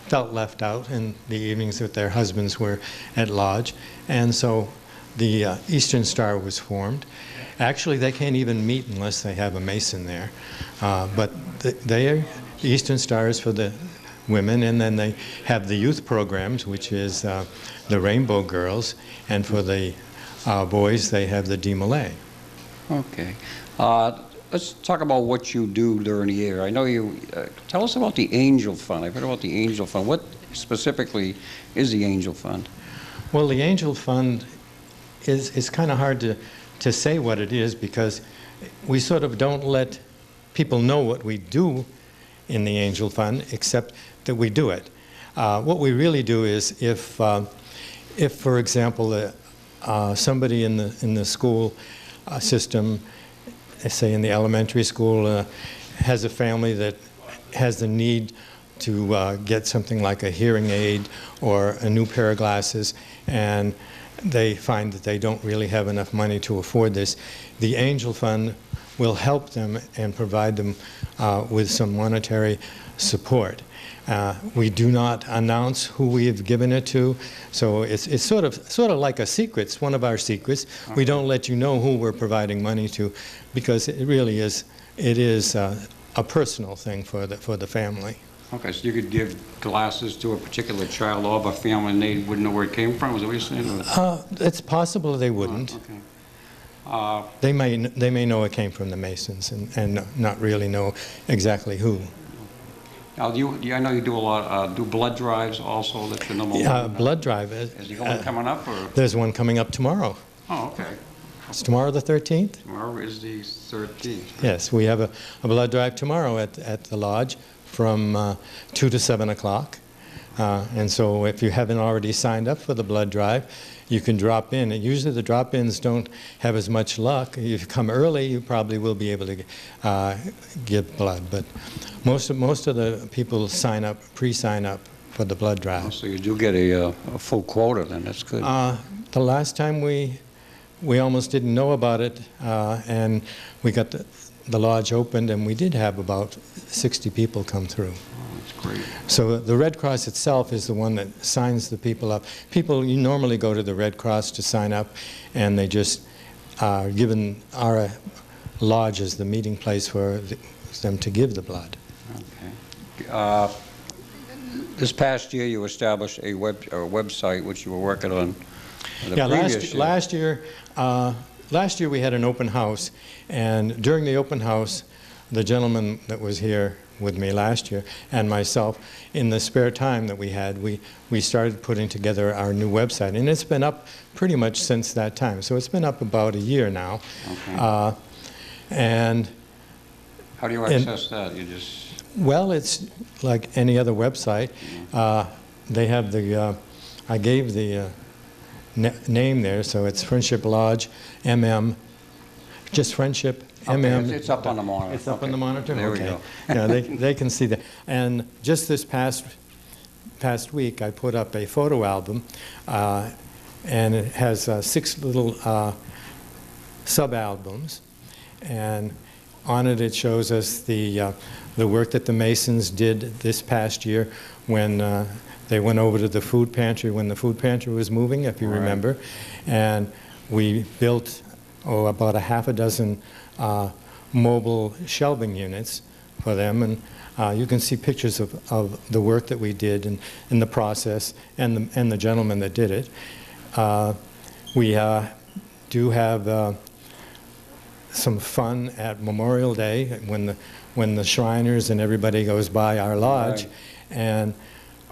felt left out in the evenings that their husbands were at lodge, and so the Eastern Star was formed. Actually, they can't even meet unless they have a Mason there, but the Eastern Star is for the women, and then they have the youth programs, which is the Rainbow Girls, and for the boys, they have the DeMolay. Okay. Let's talk about what you do during the year. I know you, tell us about the Angel Fund. I've heard about the Angel Fund. What specifically is the Angel Fund? Well, the Angel Fund is kind of hard to say what it is, because we sort of don't let people know what we do in the Angel Fund, except that we do it. What we really do is if for example, somebody in the school system, say in the elementary school, has a family that has the need to get something like a hearing aid or a new pair of glasses, and they find that they don't really have enough money to afford this, the Angel Fund will help them and provide them with some monetary support. We do not announce who we have given it to, so it's sort of like a secret. It's one of our secrets. Okay. We don't let you know who we're providing money to, because it really is a personal thing for the family. Okay, so you could give glasses to a particular child or a family and they wouldn't know where it came from? Is that what you're saying? It's possible they wouldn't. Okay. They may know it came from the Masons and not really know exactly who. Now, I know you do a lot, do blood drives also. That's your number one. Blood drive. Is there one coming up? Or? There's one coming up tomorrow. Oh, okay. It's tomorrow the 13th? Tomorrow is the 13th. Yes, we have a blood drive tomorrow at the lodge from 2 to 7 o'clock. And so if you haven't already signed up for the blood drive, you can drop in. And usually the drop-ins don't have as much luck. If you come early, you probably will be able to give blood. But most of the people pre-sign up for the blood drive. Oh, so you do get a full quota then. That's good. The last time we almost didn't know about it, and we got the lodge opened, and we did have about 60 people come through. Oh, that's great. So the Red Cross itself is the one that signs the people up. You normally go to the Red Cross to sign up, and they just are given our lodge as the meeting place for them to give the blood. Okay. This past year, you established a website which you were working on. Yeah, last year we had an open house, and during the open house, the gentleman that was here with me last year and myself, in the spare time that we had, we started putting together our new website, and it's been up pretty much since that time. So it's been up about a year now. Okay. And how do you access that? You just... Well, it's like any other website. They have the, I gave the name there, so it's Friendship Lodge, MM, just Friendship, okay, MM. It's up on the monitor. It's up on the monitor? There okay. we go. Yeah, they can see that. And just this past week, I put up a photo album, and it has 6 little sub-albums, and on it, it shows us the work that the Masons did this past year when they went over to the food pantry when the food pantry was moving, if you remember. And we built about a half a dozen mobile shelving units for them. And you can see pictures of the work that we did in the process and the gentleman that did it. We do have some fun at Memorial Day when the Shriners and everybody goes by our lodge. Right. And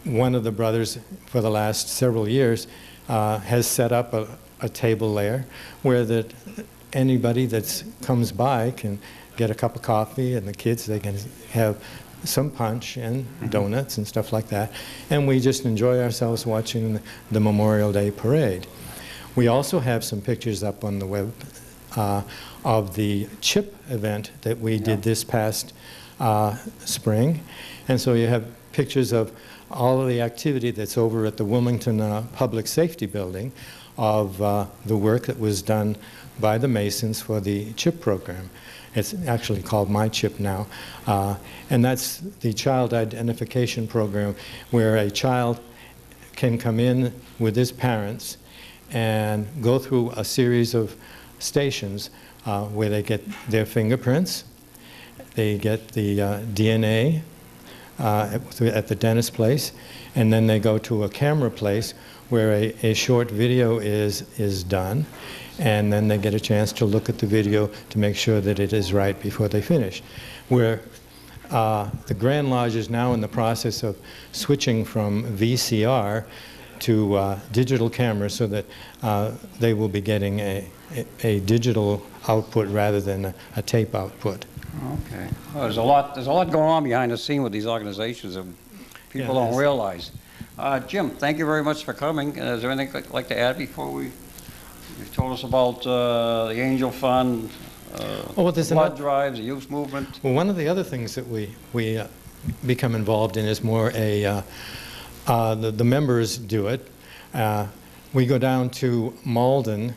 one of the brothers for the last several years has set up a table there where anybody that comes by can get a cup of coffee, and the kids, they can have some punch and donuts and stuff like that. And we just enjoy ourselves watching the Memorial Day parade. We also have some pictures up on the web of the CHIP event that we did this past spring. And so you have pictures of all of the activity that's over at the Wilmington Public Safety Building of the work that was done by the Masons for the CHIP program. It's actually called My CHIP now. And that's the child identification program where a child can come in with his parents and go through a series of stations where they get their fingerprints, they get the DNA at the dentist place, and then they go to a camera place where a short video is done, and then they get a chance to look at the video to make sure that it is right before they finish. Where the Grand Lodge is now in the process of switching from VCR to digital cameras so that they will be getting a digital output rather than a tape output. Okay. Well, there's a lot going on behind the scene with these organizations that people don't realize. Jim, thank you very much for coming. Is there anything you'd like to add before you've told us about the Angel Fund, blood drives, the youth movement? Well, one of the other things that we become involved in is more the members do it. We go down to Malden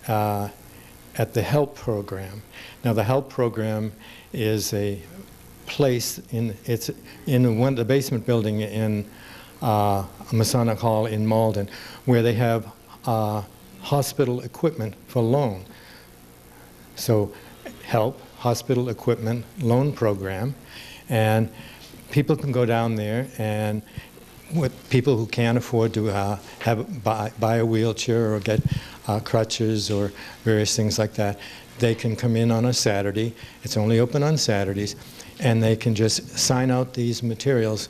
at the HELP program. Now, the HELP program is a place it's in the basement building in Masonic Hall in Malden, where they have hospital equipment for loan. So, HELP, Hospital Equipment Loan Program, and people can go down there, and with people who can't afford to buy a wheelchair or get crutches or various things like that, they can come in on a Saturday. It's only open on Saturdays, and they can just sign out these materials,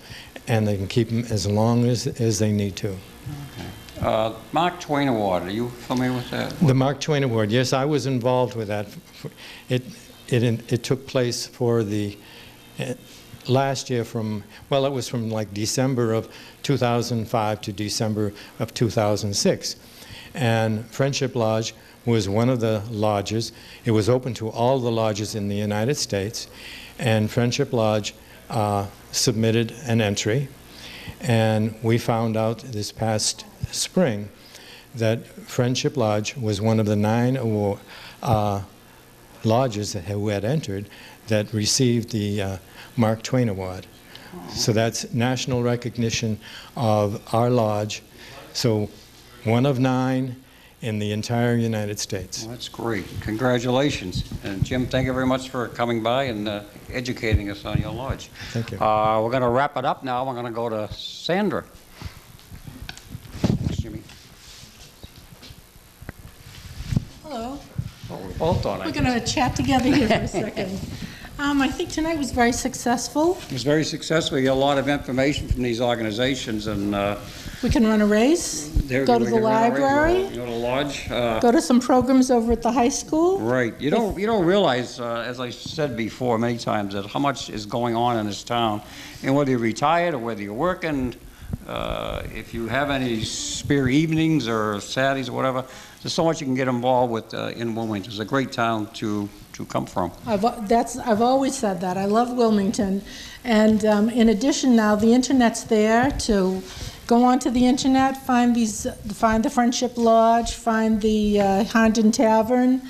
and they can keep them as long as they need to. Okay. Mark Twain Award, are you familiar with that? The Mark Twain Award, yes, I was involved with that. It took place for the last year it was from like December of 2005 to December of 2006. And Friendship Lodge was one of the lodges. It was open to all the lodges in the United States. And Friendship Lodge submitted an entry. And we found out this past spring that Friendship Lodge was one of the 9 lodges who had entered that received the Mark Twain Award. So that's national recognition of our lodge. So 1 of 9 in the entire United States. Well, that's great. Congratulations. And Jim, thank you very much for coming by and educating us on your lodge. Thank you. We're going to wrap it up now. We're going to go to Sandra. Thanks, Jimmy. Hello. Oh, we're both on it. We're going to chat together here for a second. I think tonight was very successful. It was very successful. We got a lot of information from these organizations, and we can run a race, go to the library, go to the lodge, go to some programs over at the high school. Right. You don't realize, as I said before many times, that how much is going on in this town, and whether you're retired or whether you're working, if you have any spare evenings or Saturdays or whatever, there's so much you can get involved with in Wilmington. It's a great town to come from. I've always said that. I love Wilmington, and in addition, now the internet's there to go onto the internet, find the Friendship Lodge, find the Herndon Tavern,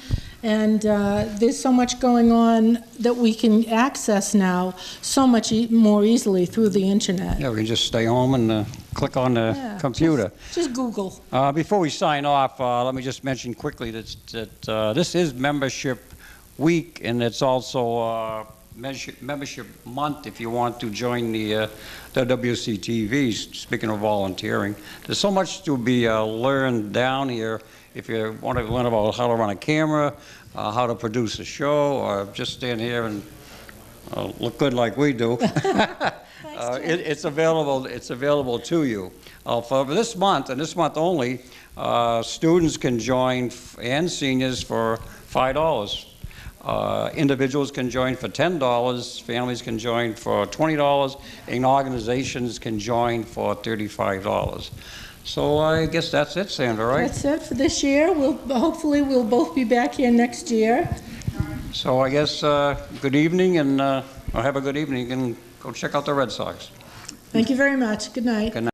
and there's so much going on that we can access now so much more easily through the internet. Yeah, we can just stay home and click on the computer. Just Google. Before we sign off, let me just mention quickly that this is Membership Week, and it's also membership month if you want to join the WCTV. Speaking of volunteering, there's so much to be learned down here. If you want to learn about how to run a camera, how to produce a show, or just stand here and look good like we do, it's available to you. For this month, and this month only, students can join and seniors for $5. Individuals can join for $10, families can join for $20, and organizations can join for $35. So I guess that's it, Sandra, right? That's it for this year. Hopefully we'll both be back here next year. So I guess good evening, and have a good evening, and go check out the Red Sox. Thank you very much. Good night. Good night.